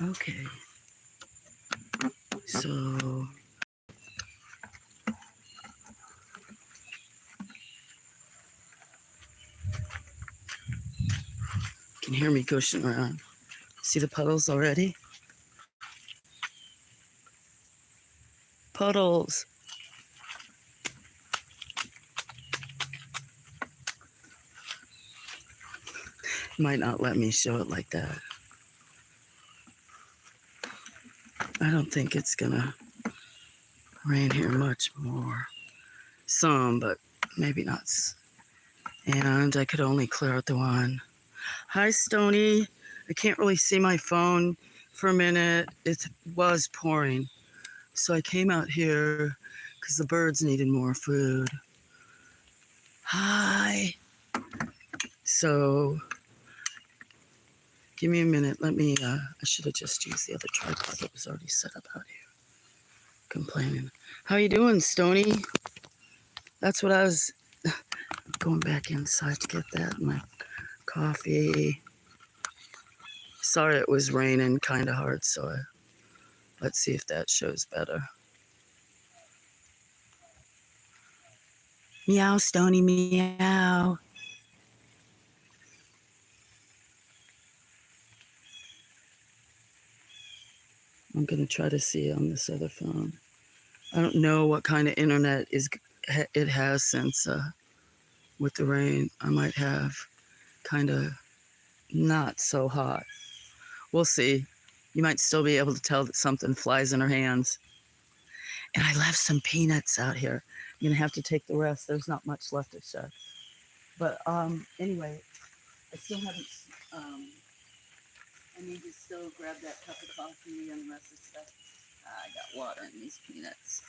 Speaker 1: Okay. So you can hear me gushing around. See the puddles already? Puddles. Might not let me show it like that. I don't think it's gonna rain here much more. Some, but maybe not. And I could only clear out the one. Hi, Stony. I can't really see my phone for a minute. It was pouring. So I came out here because the birds needed more food. Hi. So give me a minute. I should have just used the other tripod that was already set up out here. Complaining. How you doing, Stony? That's what I was going back inside to get that, my coffee. Sorry it was raining kind of hard, so let's see if that shows better. Meow, Stony, meow. I'm going to try to see on this other phone. I don't know what kind of internet it has since with the rain. I might have kind of not so hot. We'll see. You might still be able to tell that something flies in her hands. And I left some peanuts out here. I'm going to have to take the rest. There's not much left to shed. But anyway, I still haven't, I need to still grab that cup of coffee and the rest of the stuff. I got water in these peanuts.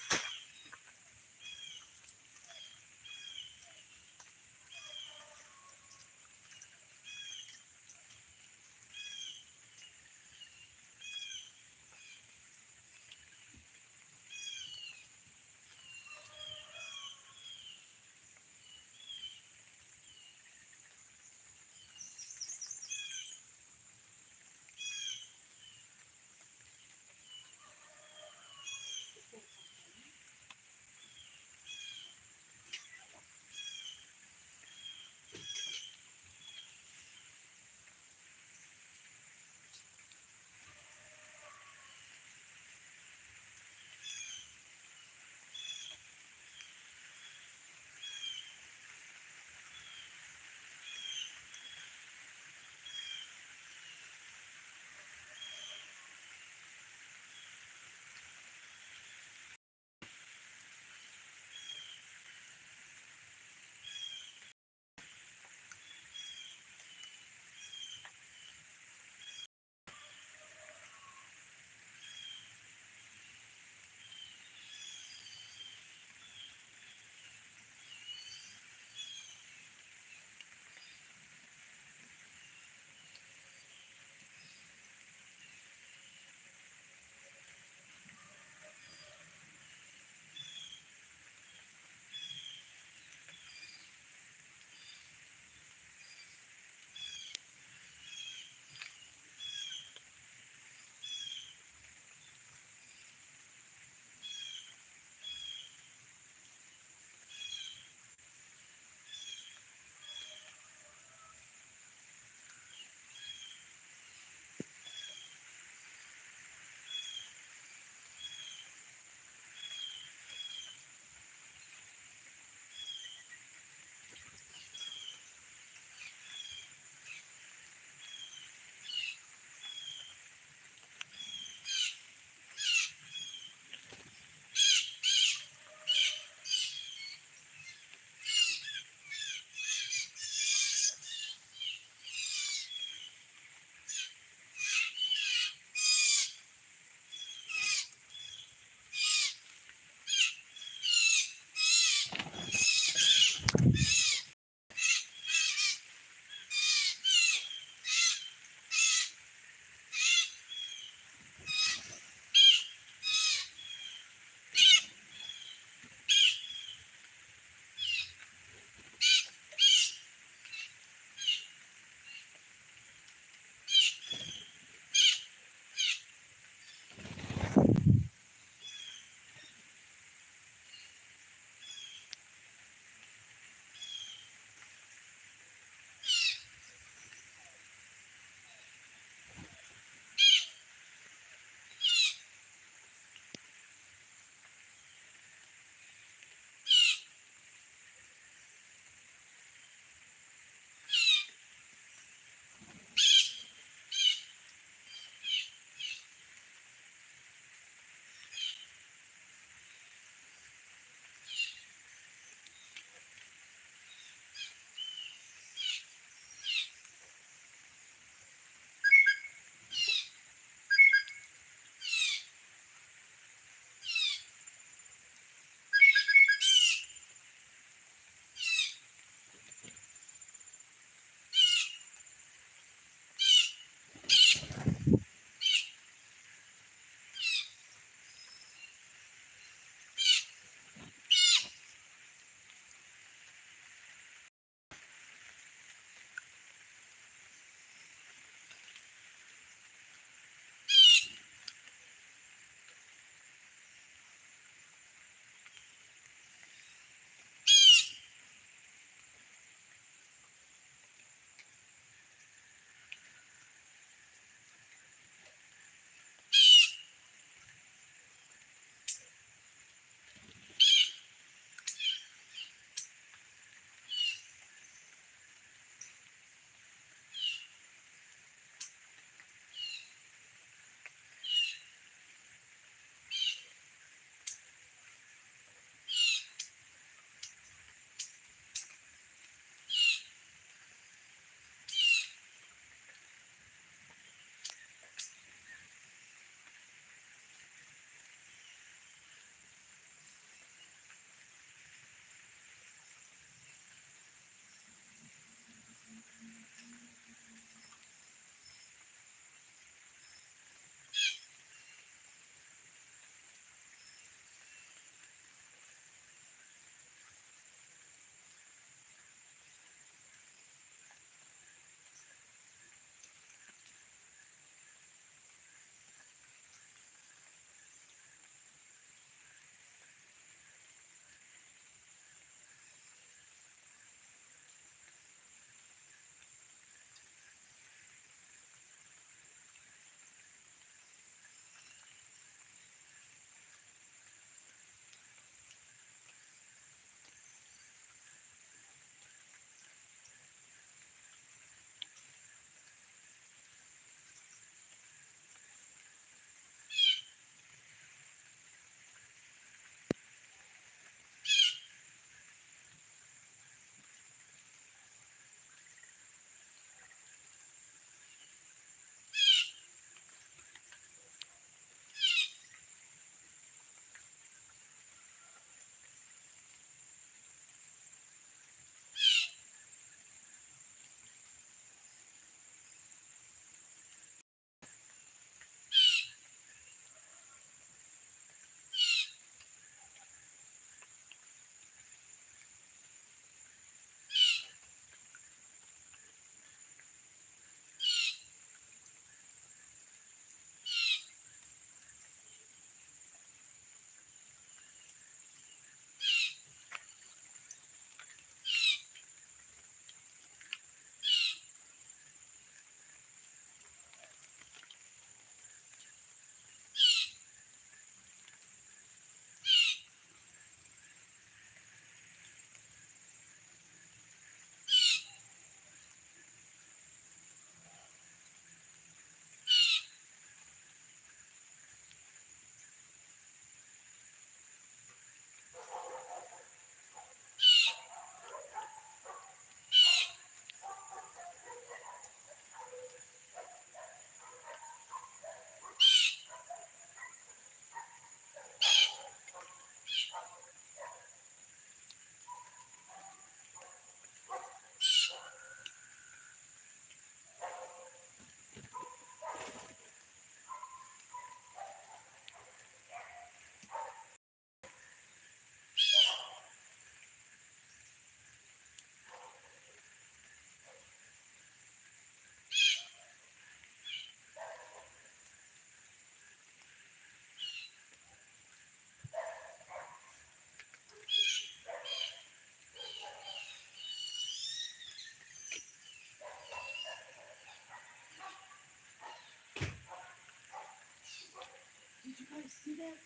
Speaker 1: that?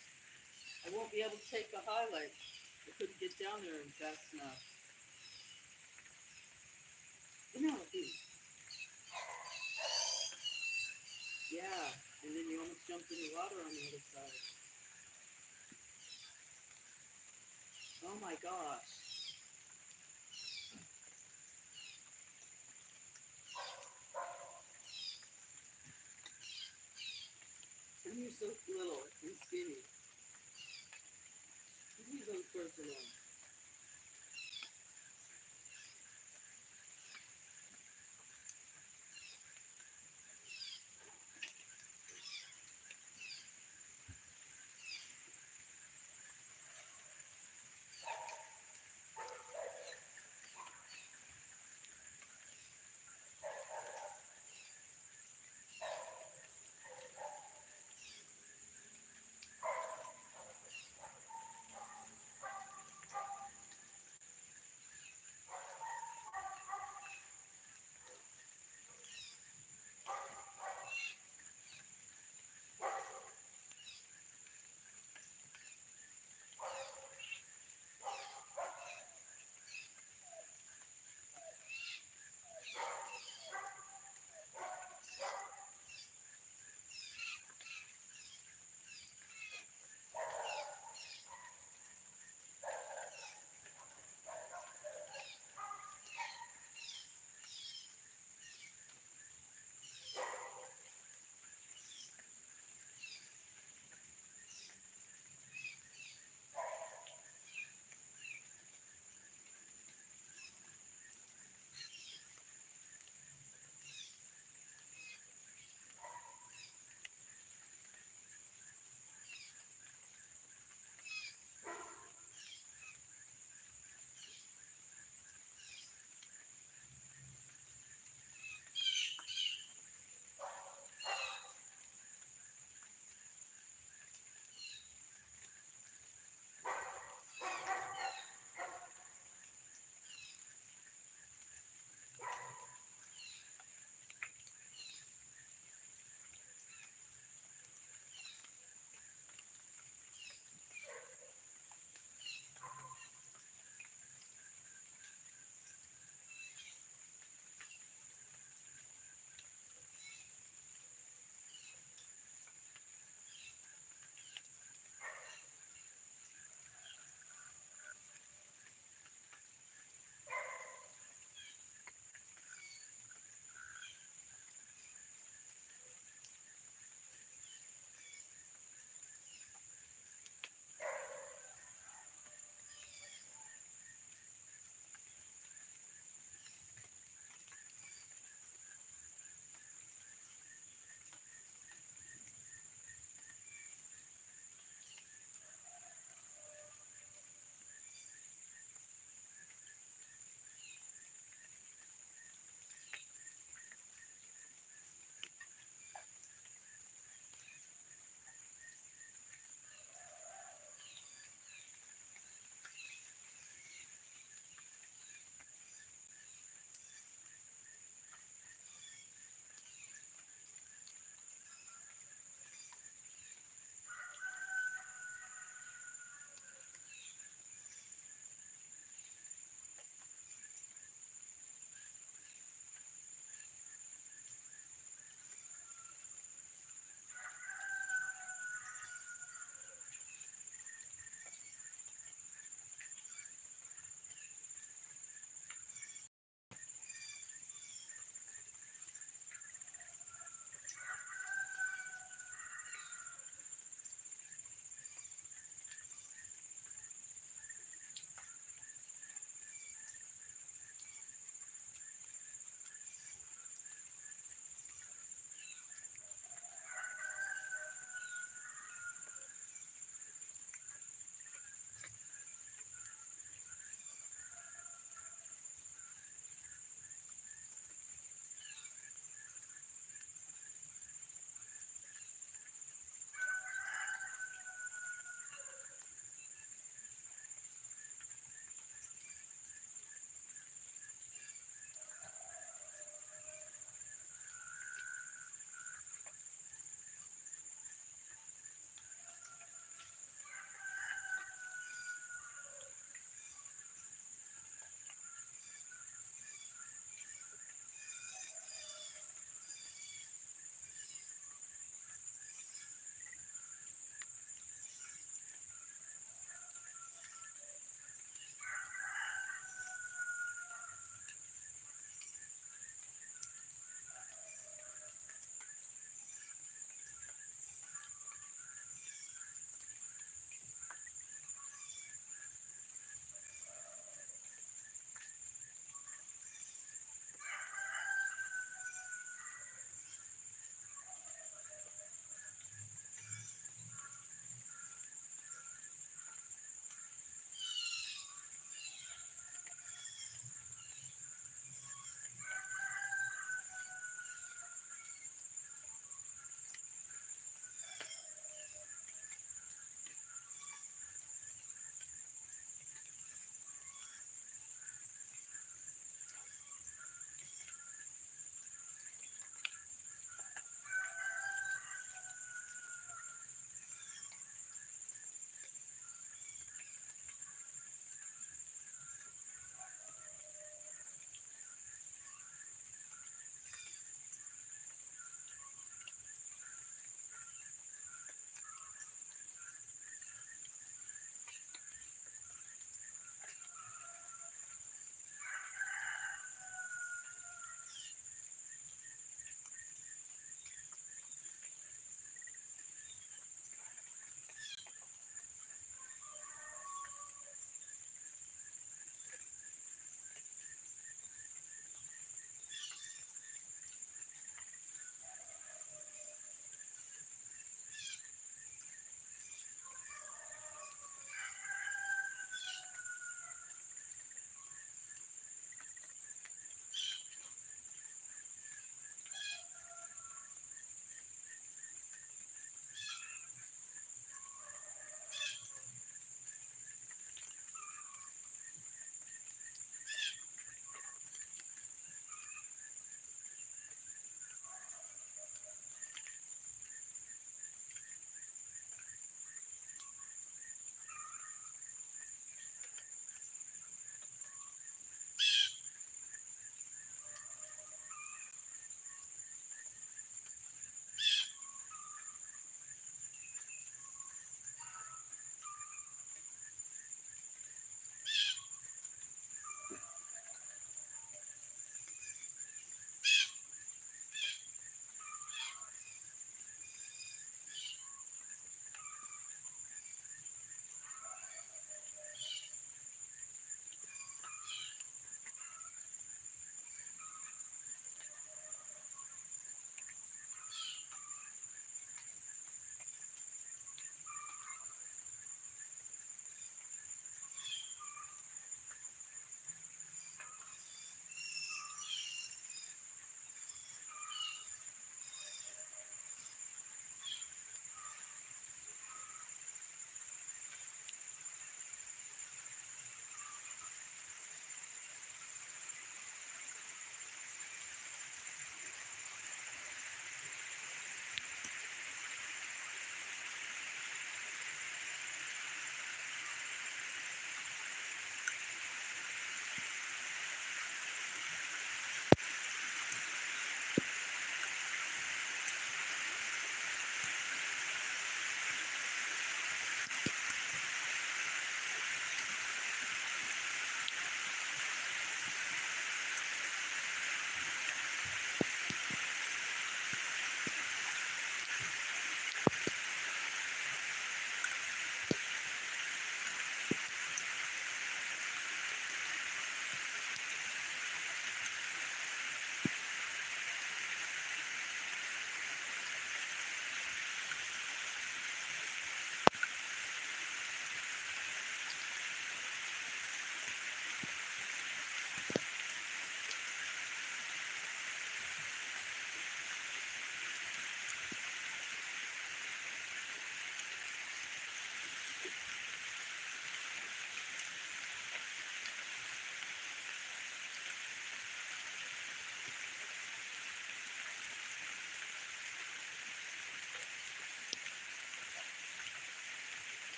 Speaker 1: I won't be able to take the highlight. I couldn't get down there fast enough. Penelope. Yeah, and then you almost jumped in the water on the other side. Oh my gosh. And you're so little and skinny. You go first alone.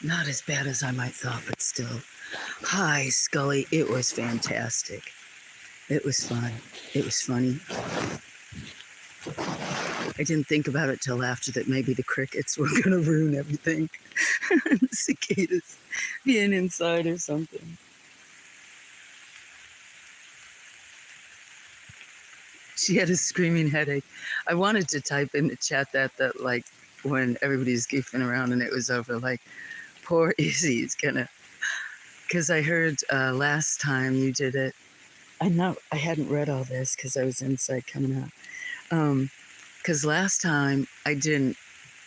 Speaker 1: Not as bad as I might thought, but still. Hi, Scully. It was fantastic. It was fun. It was funny. I didn't think about it till after that maybe the crickets were going to ruin everything. The cicadas being inside or something. She had a screaming headache. I wanted to type in the chat that like when everybody's goofing around and it was over, like, poor Izzy's gonna, because I heard last time you did it. I know I hadn't read all this because I was inside coming out. Because last time I didn't,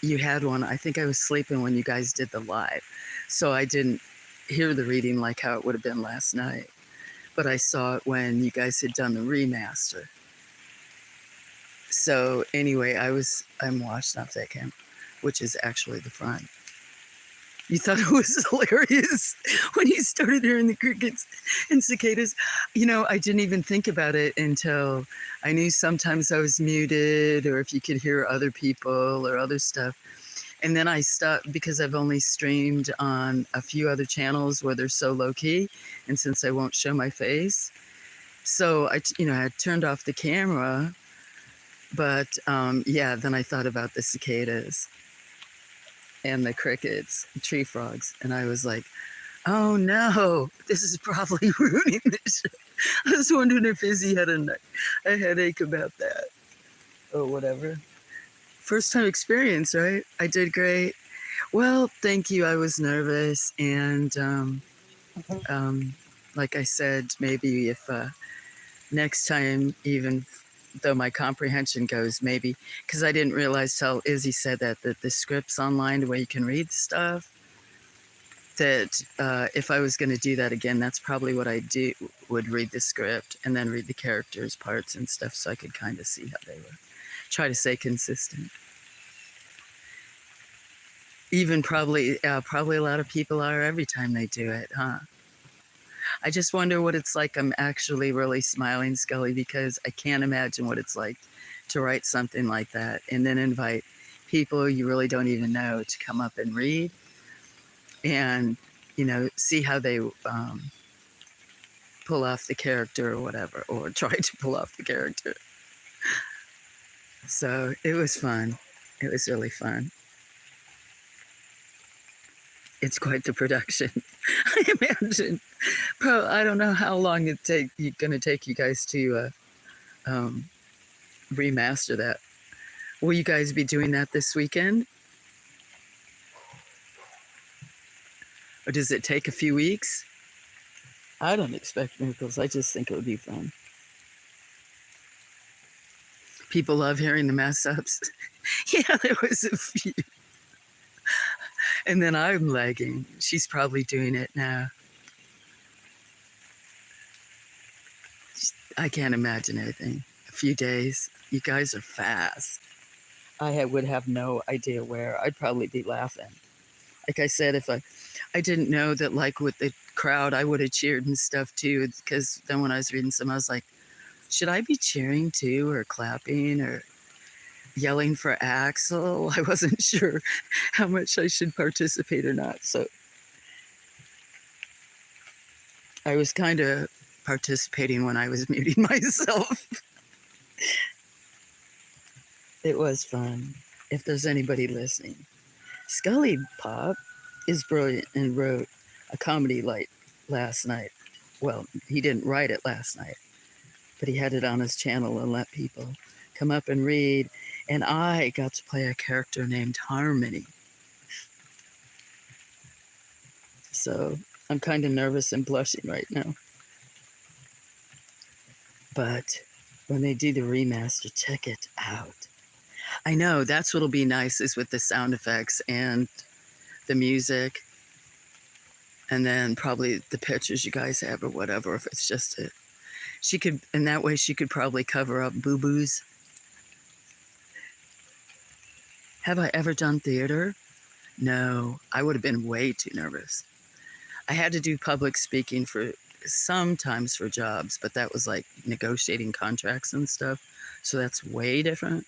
Speaker 1: you had one. I think I was sleeping when you guys did the live. So I didn't hear the reading like how it would have been last night. But I saw it when you guys had done the remaster. So anyway, I'm watching off that camera, which is actually the front. You thought it was hilarious when you started hearing the crickets and cicadas. You know, I didn't even think about it until I knew sometimes I was muted or if you could hear other people or other stuff. And then I stopped because I've only streamed on a few other channels where they're so low key. And since I won't show my face, so I had turned off the camera. But yeah, then I thought about the cicadas and the crickets, tree frogs, and I was like, oh no, this is probably ruining the show. I was wondering if Izzy had a headache about that or whatever. First time experience, right? I did great. Well, thank you. I was nervous, and like I said, maybe if next time, even though my comprehension goes, maybe, because I didn't realize till Izzy said that the script's online where you can read stuff, that if I was going to do that again, that's probably what I would read the script and then read the characters' parts and stuff so I could kind of see how they were. Try to stay consistent. Even probably a lot of people are every time they do it, huh? I just wonder what it's like. I'm actually really smiling, Scully, because I can't imagine what it's like to write something like that and then invite people you really don't even know to come up and read and, see how they pull off the character or whatever, or try to pull off the character. So it was fun. It was really fun. It's quite the production, I imagine. I don't know how long it's going to take you guys to remaster that. Will you guys be doing that this weekend? Or does it take a few weeks? I don't expect miracles. I just think it would be fun. People love hearing the mess ups. Yeah, there was a few. And then I'm lagging. She's probably doing it now. I can't imagine anything. A few days. You guys are fast. I would have no idea where. I'd probably be laughing. Like I said, if I didn't know that, like, with the crowd, I would have cheered and stuff too. Because then when I was reading some, I was like, should I be cheering too, or clapping, or yelling for Axel? I wasn't sure how much I should participate or not. So I was kind of participating when I was muting myself. It was fun. If there's anybody listening, Scully Pop is brilliant and wrote a comedy light last night. Well, he didn't write it last night, but he had it on his channel and let people come up and read. And I got to play a character named Harmony. So I'm kind of nervous and blushing right now. But when they do the remaster, check it out. I know, that's what'll be nice, is with the sound effects and the music. And then probably the pictures you guys have or whatever, if it's just it. She could, in that way, she could probably cover up boo-boos. Have I ever done theater? No, I would have been way too nervous. I had to do public speaking sometimes for jobs, but that was like negotiating contracts and stuff. So that's way different.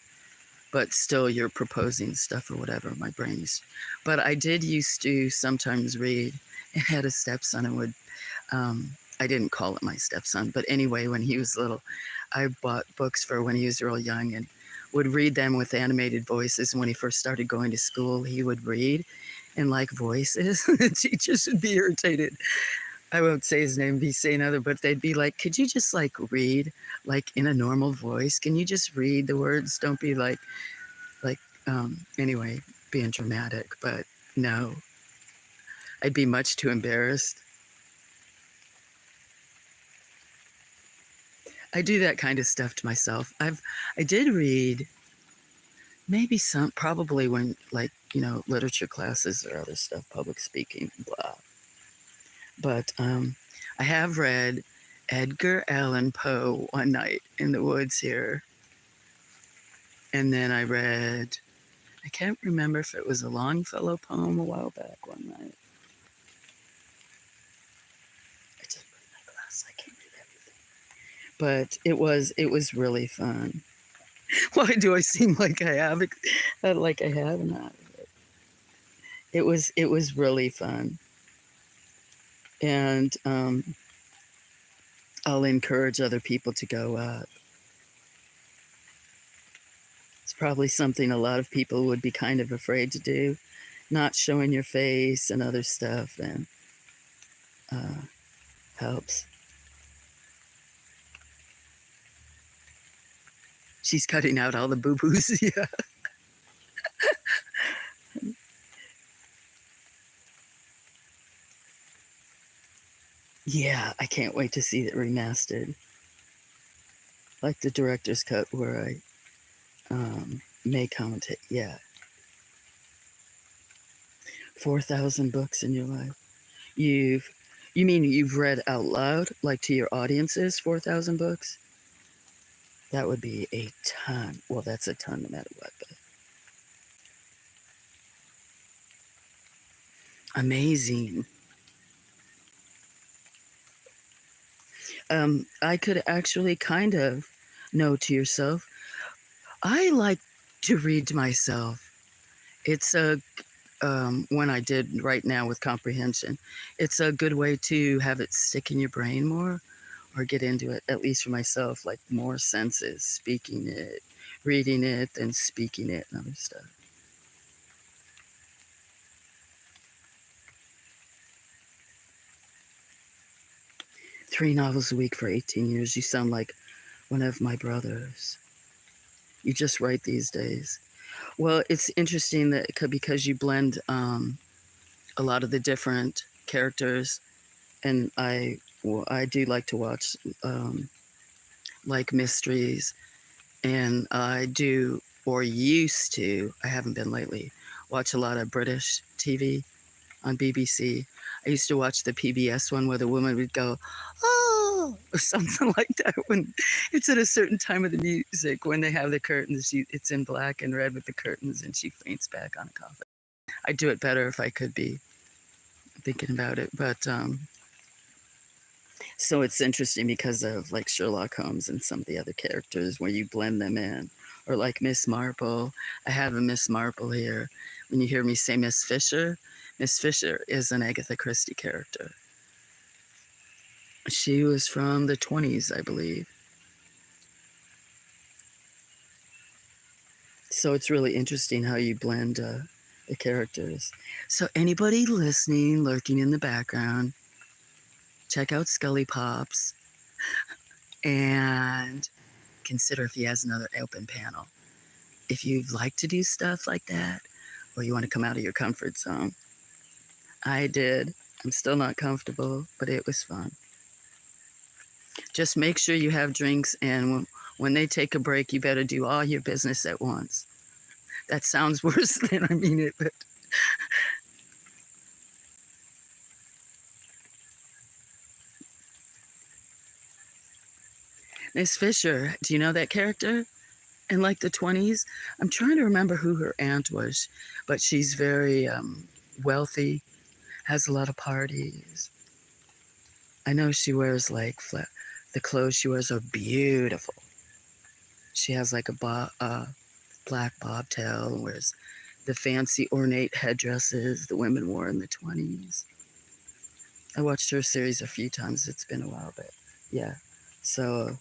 Speaker 1: but still you're proposing stuff or whatever. My brain's, but I did used to sometimes read. I had a stepson and would, I didn't call it my stepson, but anyway, when he was little, I bought books for when he was real young and would read them with animated voices. And when he first started going to school, he would read in like voices. The teachers would be irritated. I won't say his name, be saying other, but they'd be like, could you just like read like in a normal voice? Can you just read the words? Don't be like, anyway, being dramatic, but no, I'd be much too embarrassed. I do that kind of stuff to myself. I did read maybe some, probably when like, literature classes or other stuff, public speaking, blah. But I have read Edgar Allan Poe one night in the woods here. And then I read, I can't remember if it was a Longfellow poem a while back one night. I just put in my glass, I can't read everything. But it was really fun. Why do I seem like I have not? It was really fun. And I'll encourage other people to go up. It's probably something a lot of people would be kind of afraid to do, not showing your face and other stuff, and helps. She's cutting out all the boo-boos. Yeah. Yeah, I can't wait to see it remastered. Like the director's cut where I may commentate. Yeah. 4,000 books in your life. You mean you've read out loud, like to your audiences, 4,000 books? That would be a ton. Well, that's a ton no matter what, but amazing. I could actually kind of note to yourself, I like to read to myself. It's a, when I did right now with comprehension, it's a good way to have it stick in your brain more or get into it, at least for myself, like more senses, speaking it, reading it, and speaking it and other stuff. 3 novels a week for 18 years. You sound like one of my brothers. You just write these days. Well, it's interesting that because you blend a lot of the different characters, and I do like to watch like mysteries, and I do, or used to, I haven't been lately, watch a lot of British TV on BBC. I used to watch the PBS one where the woman would go, oh, or something like that when it's at a certain time of the music when they have the curtains. It's in black and red with the curtains, and she faints back on a coffin. I'd do it better if I could be thinking about it, but so it's interesting because of like Sherlock Holmes and some of the other characters where you blend them in, or like Miss Marple. I have a Miss Marple here. When you hear me say Miss Fisher is an Agatha Christie character. She was from the 20s, I believe. So it's really interesting how you blend the characters. So anybody listening, lurking in the background, check out Scully Pops and consider if he has another open panel. If you'd like to do stuff like that, or you want to come out of your comfort zone. I did. I'm still not comfortable, but it was fun. Just make sure you have drinks, and when they take a break, you better do all your business at once. That sounds worse than I mean it, but Miss Fisher, do you know that character? In like the 20s? I'm trying to remember who her aunt was, but she's very wealthy, has a lot of parties. I know she wears like the clothes she wears are beautiful. She has like a black bobtail and wears the fancy ornate headdresses the women wore in the 20s. I watched her series a few times. It's been a while, but yeah. So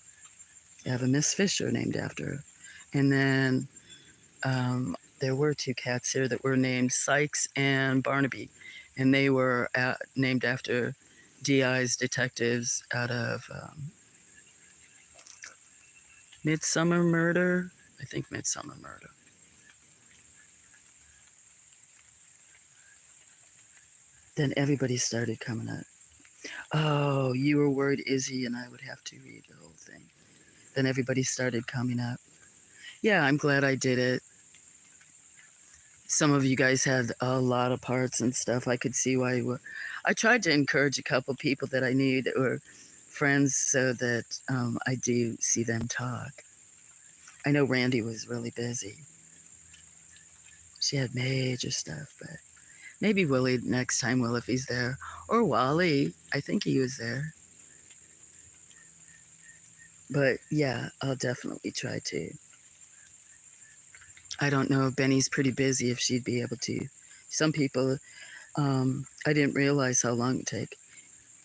Speaker 1: I have a Miss Fisher named after her. And then there were two cats here that were named Sykes and Barnaby. And they were named after DI's detectives out of Midsummer Murder. I think Midsummer Murder. Then everybody started coming up. Oh, you were worried Izzy and I would have to read the whole thing. Then everybody started coming up. Yeah, I'm glad I did it. Some of you guys had a lot of parts and stuff. I could see why you were. I tried to encourage a couple people that I knew that were friends so that I do see them talk. I know Randy was really busy. She had major stuff, but maybe Willie next time, Will, if he's there. Or Wally. I think he was there. But yeah, I'll definitely try to. I don't know if Benny's pretty busy if she'd be able to. Some people, I didn't realize how long it take.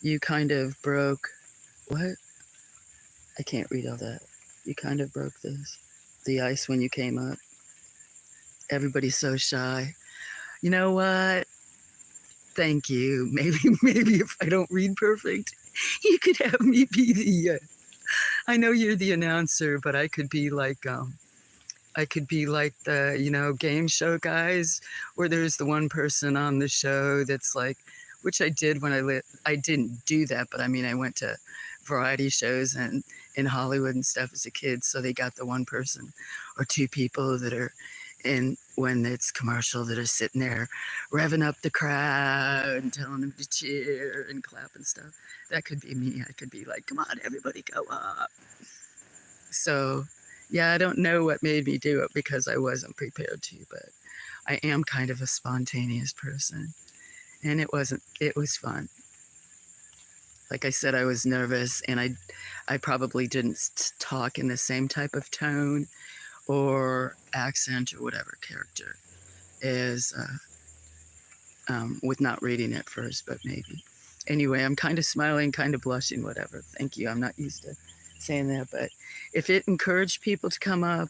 Speaker 1: You kind of broke, what? I can't read all that. You kind of broke the ice when you came up. Everybody's so shy. You know what? Thank you. Maybe if I don't read perfect, you could have me be the, I know you're the announcer, but I could be like the, game show guys, where there's the one person on the show that's like, which I did when I didn't do that, but I mean, I went to variety shows and in Hollywood and stuff as a kid. So they got the one person or two people that are in when it's commercial that are sitting there revving up the crowd and telling them to cheer and clap and stuff. That could be me. I could be like, come on, everybody go up. So yeah, I don't know what made me do it because I wasn't prepared to, but I am kind of a spontaneous person. And it was fun. Like I said, I was nervous and I probably didn't talk in the same type of tone or accent or whatever character as with not reading it first, but maybe. Anyway, I'm kind of smiling, kind of blushing, whatever. Thank you. I'm not used to saying that, but if it encouraged people to come up,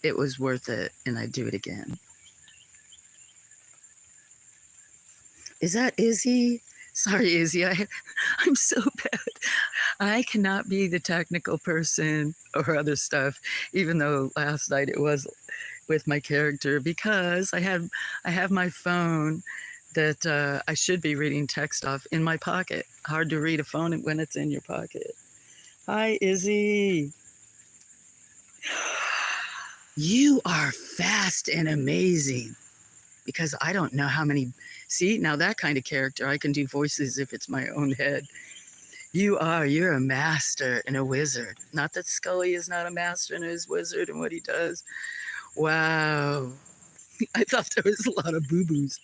Speaker 1: it was worth it, and I'd do it again. Is that Izzy? Sorry, Izzy. I'm so bad. I cannot be the technical person or other stuff, even though last night it was with my character, because I have my phone that I should be reading text off in my pocket. Hard to read a phone when it's in your pocket. Hi, Izzy. You are fast and amazing, because I don't know how many. See, now that kind of character, I can do voices if it's my own head. You're a master and a wizard. Not that Scully is not a master and is wizard in what he does. Wow. I thought there was a lot of boo-boos.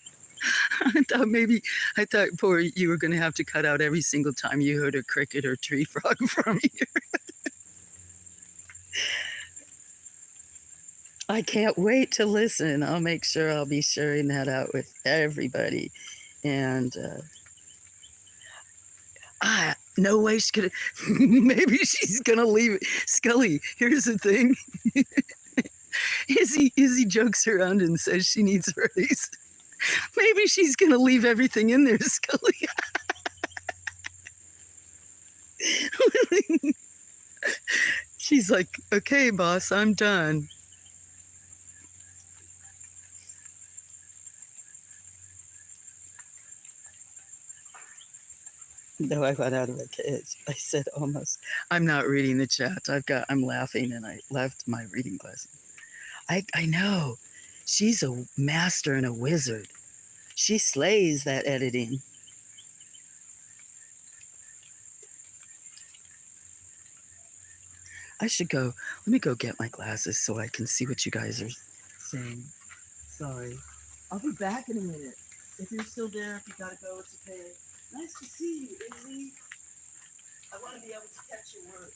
Speaker 1: I thought poor you were going to have to cut out every single time you heard a cricket or tree frog from here. I can't wait to listen. I'll make sure I'll be sharing that out with everybody. And no way she's gonna. Maybe she's gonna leave it. Scully, here's the thing. Izzy jokes around and says she needs a raise. Maybe she's gonna leave everything in there, Scully. She's like, okay, boss, I'm done. No, I got out of a cage. I said almost. I'm not reading the chat. I'm laughing and I left my reading glasses. I know. She's a master and a wizard. She slays that editing. I should go. Let me go get my glasses so I can see what you guys are saying. Sorry. I'll be back in a minute. If you're still there, if you gotta go, it's okay. Nice to see you, Izzy. I want to be able to catch your words.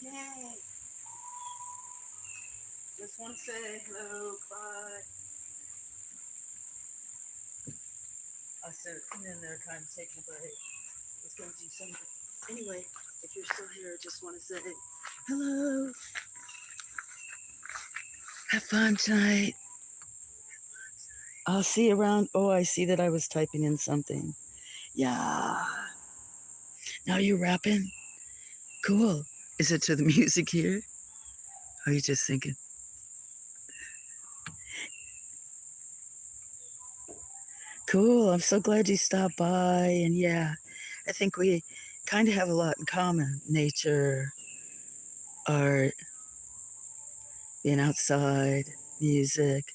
Speaker 1: Yay! Just want to say hello, bye. I started coming in there, kind of taking a break. Was going to do something. Anyway, if you're still here, I just want to say hello. Have fun tonight. I'll see you around. Oh, I see that I was typing in something. Yeah. Now you're rapping? Cool. Is it to the music here? Or are you just thinking? Cool. I'm so glad you stopped by. And yeah, I think we kind of have a lot in common. Nature, art, being outside, music.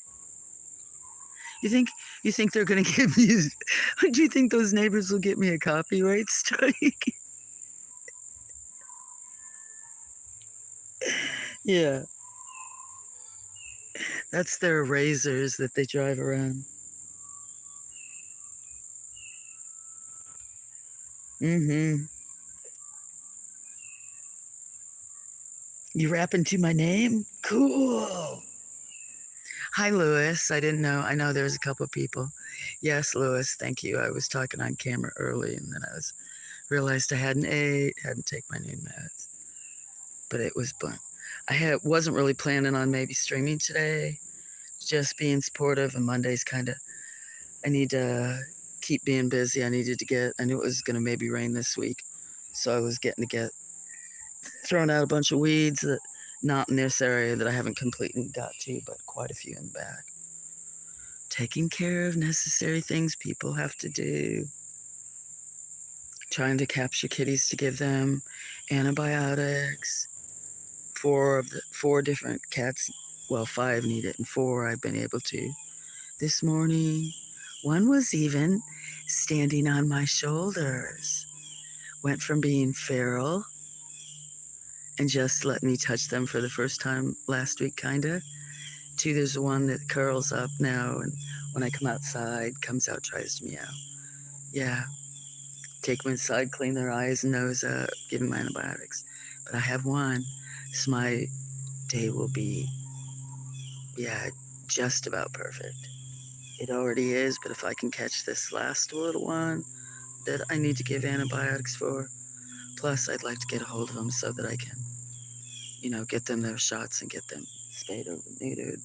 Speaker 1: You think you think they're gonna give me? Do you think those neighbors will get me a copyright strike? Yeah, that's their razors that they drive around. Mm-hmm. You rapping to my name? Cool. Hi, Lewis. I didn't know. I know there's a couple of people. Yes, Lewis. Thank you. I was talking on camera early, and then I realized I hadn't ate, hadn't taken my new meds, but it was fun. Wasn't really planning on maybe streaming today. Just being supportive, and Monday's kind of. I need to keep being busy. I knew it was going to maybe rain this week, so I was getting to get thrown out a bunch of weeds that not in this area that I haven't completely got to, but quite a few in the back. Taking care of necessary things people have to do. Trying to capture kitties to give them antibiotics. Four different cats, well, 5 need it, and 4 I've been able to this morning. One was even standing on my shoulders. Went from being feral and just let me touch them for the first time last week, kinda, to there's one that curls up now, and when I come outside, comes out, tries to meow. Yeah, take them inside, clean their eyes and nose up, give them antibiotics. But I have one, so my day will be, yeah, just about perfect. It already is, but if I can catch this last little one that I need to give antibiotics for, plus I'd like to get a hold of them so that I can, get them their shots and get them spayed or neutered.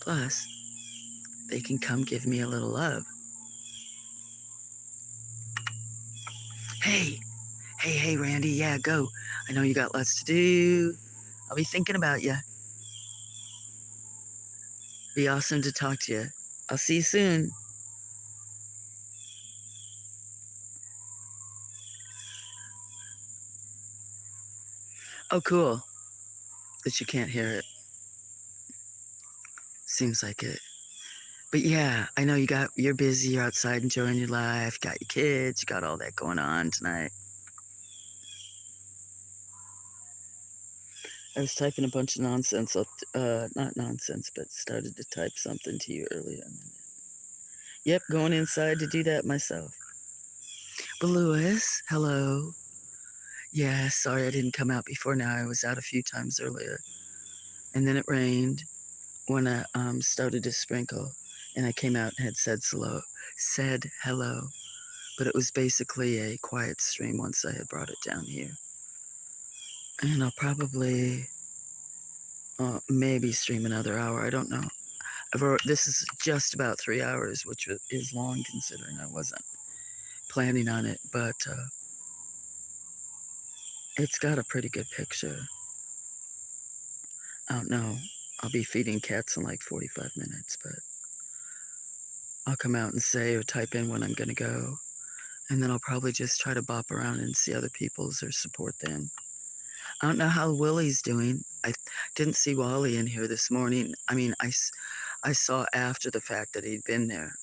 Speaker 1: Plus, they can come give me a little love. Hey, hey, Randy, yeah, go. I know you got lots to do. I'll be thinking about you. Be awesome to talk to you. I'll see you soon. Oh, cool. That you can't hear it. Seems like it. But yeah, I know you're busy, you're outside enjoying your life, got your kids, you got all that going on tonight. I was typing a bunch of nonsense, not nonsense, but started to type something to you earlier. Yep, going inside to do that myself. But Lewis, hello. Yeah, sorry I didn't come out before now. I was out a few times earlier. And then it rained when I started to sprinkle. And I came out and had said hello. But it was basically a quiet stream once I had brought it down here. And I'll probably maybe stream another hour. I don't know. This is just about 3 hours, which is long considering I wasn't planning on it. But it's got a pretty good picture. I don't know. I'll be feeding cats in like 45 minutes, but I'll come out and say or type in when I'm going to go. And then I'll probably just try to bop around and see other people's or support them. I don't know how Willie's doing. I didn't see Wally in here this morning. I mean, I saw after the fact that he'd been there.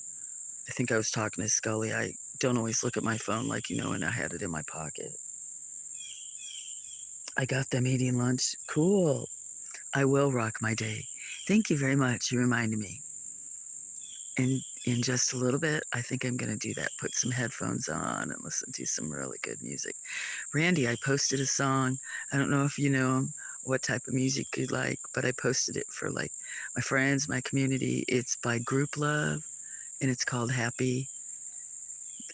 Speaker 1: I think I was talking to Scully. I don't always look at my phone like, and I had it in my pocket. I got them eating lunch. Cool. I will rock my day. Thank you very much. You reminded me. And in just a little bit, I think I'm going to do that. Put some headphones on and listen to some really good music. Randy, I posted a song. I don't know if you know what type of music you like, but I posted it for like my friends, my community. It's by Group Love and it's called Happy.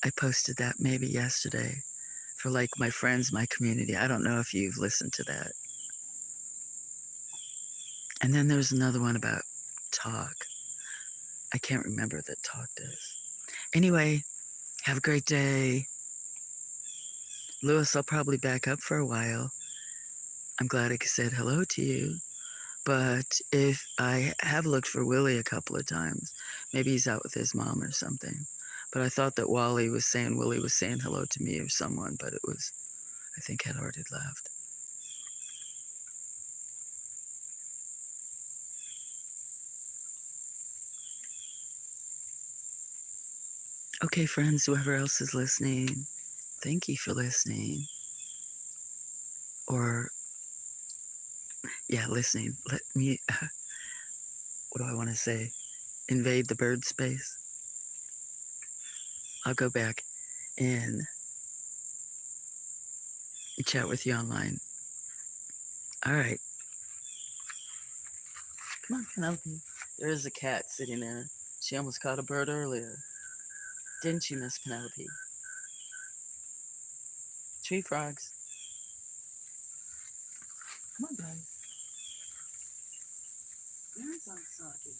Speaker 1: I posted that maybe yesterday for like my friends, my community. I don't know if you've listened to that. And then there's another one about talk. I can't remember that talk does. Anyway, have a great day. Lewis, I'll probably back up for a while. I'm glad I said hello to you. But if I have looked for Willie a couple of times, maybe he's out with his mom or something. But I thought that Willie was saying hello to me or someone, but it was, I think, had already left. Okay, friends, whoever else is listening, thank you for listening. Or, yeah, listening. Let me, what do I want to say? Invade the bird space. I'll go back and chat with you online. All right. Come on, Penelope. There is a cat sitting there. She almost caught a bird earlier. Didn't you, Miss Penelope? Tree frogs. Come on, guys. There's on Soggy.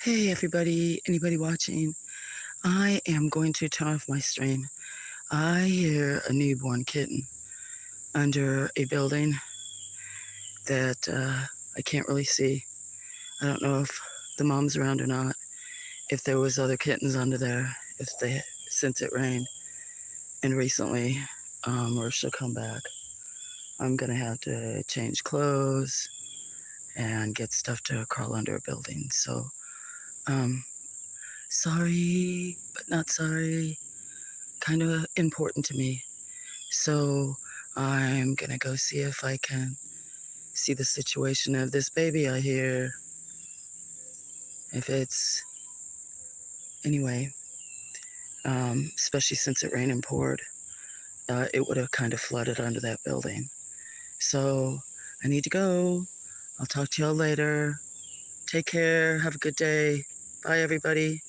Speaker 1: Hey everybody, anybody watching? I am going to turn off my stream. I hear a newborn kitten under a building that I can't really see. I don't know if the mom's around or not, if there was other kittens under there, since it rained and recently, or if she'll come back. I'm gonna have to change clothes and get stuff to crawl under a building. So, sorry, but not sorry. Kind of important to me. So I'm gonna go see if I can see the situation of this baby I hear. If it's, anyway, especially since it rained and poured, it would have kind of flooded under that building. So I need to go. I'll talk to y'all later. Take care. Have a good day. Bye, everybody.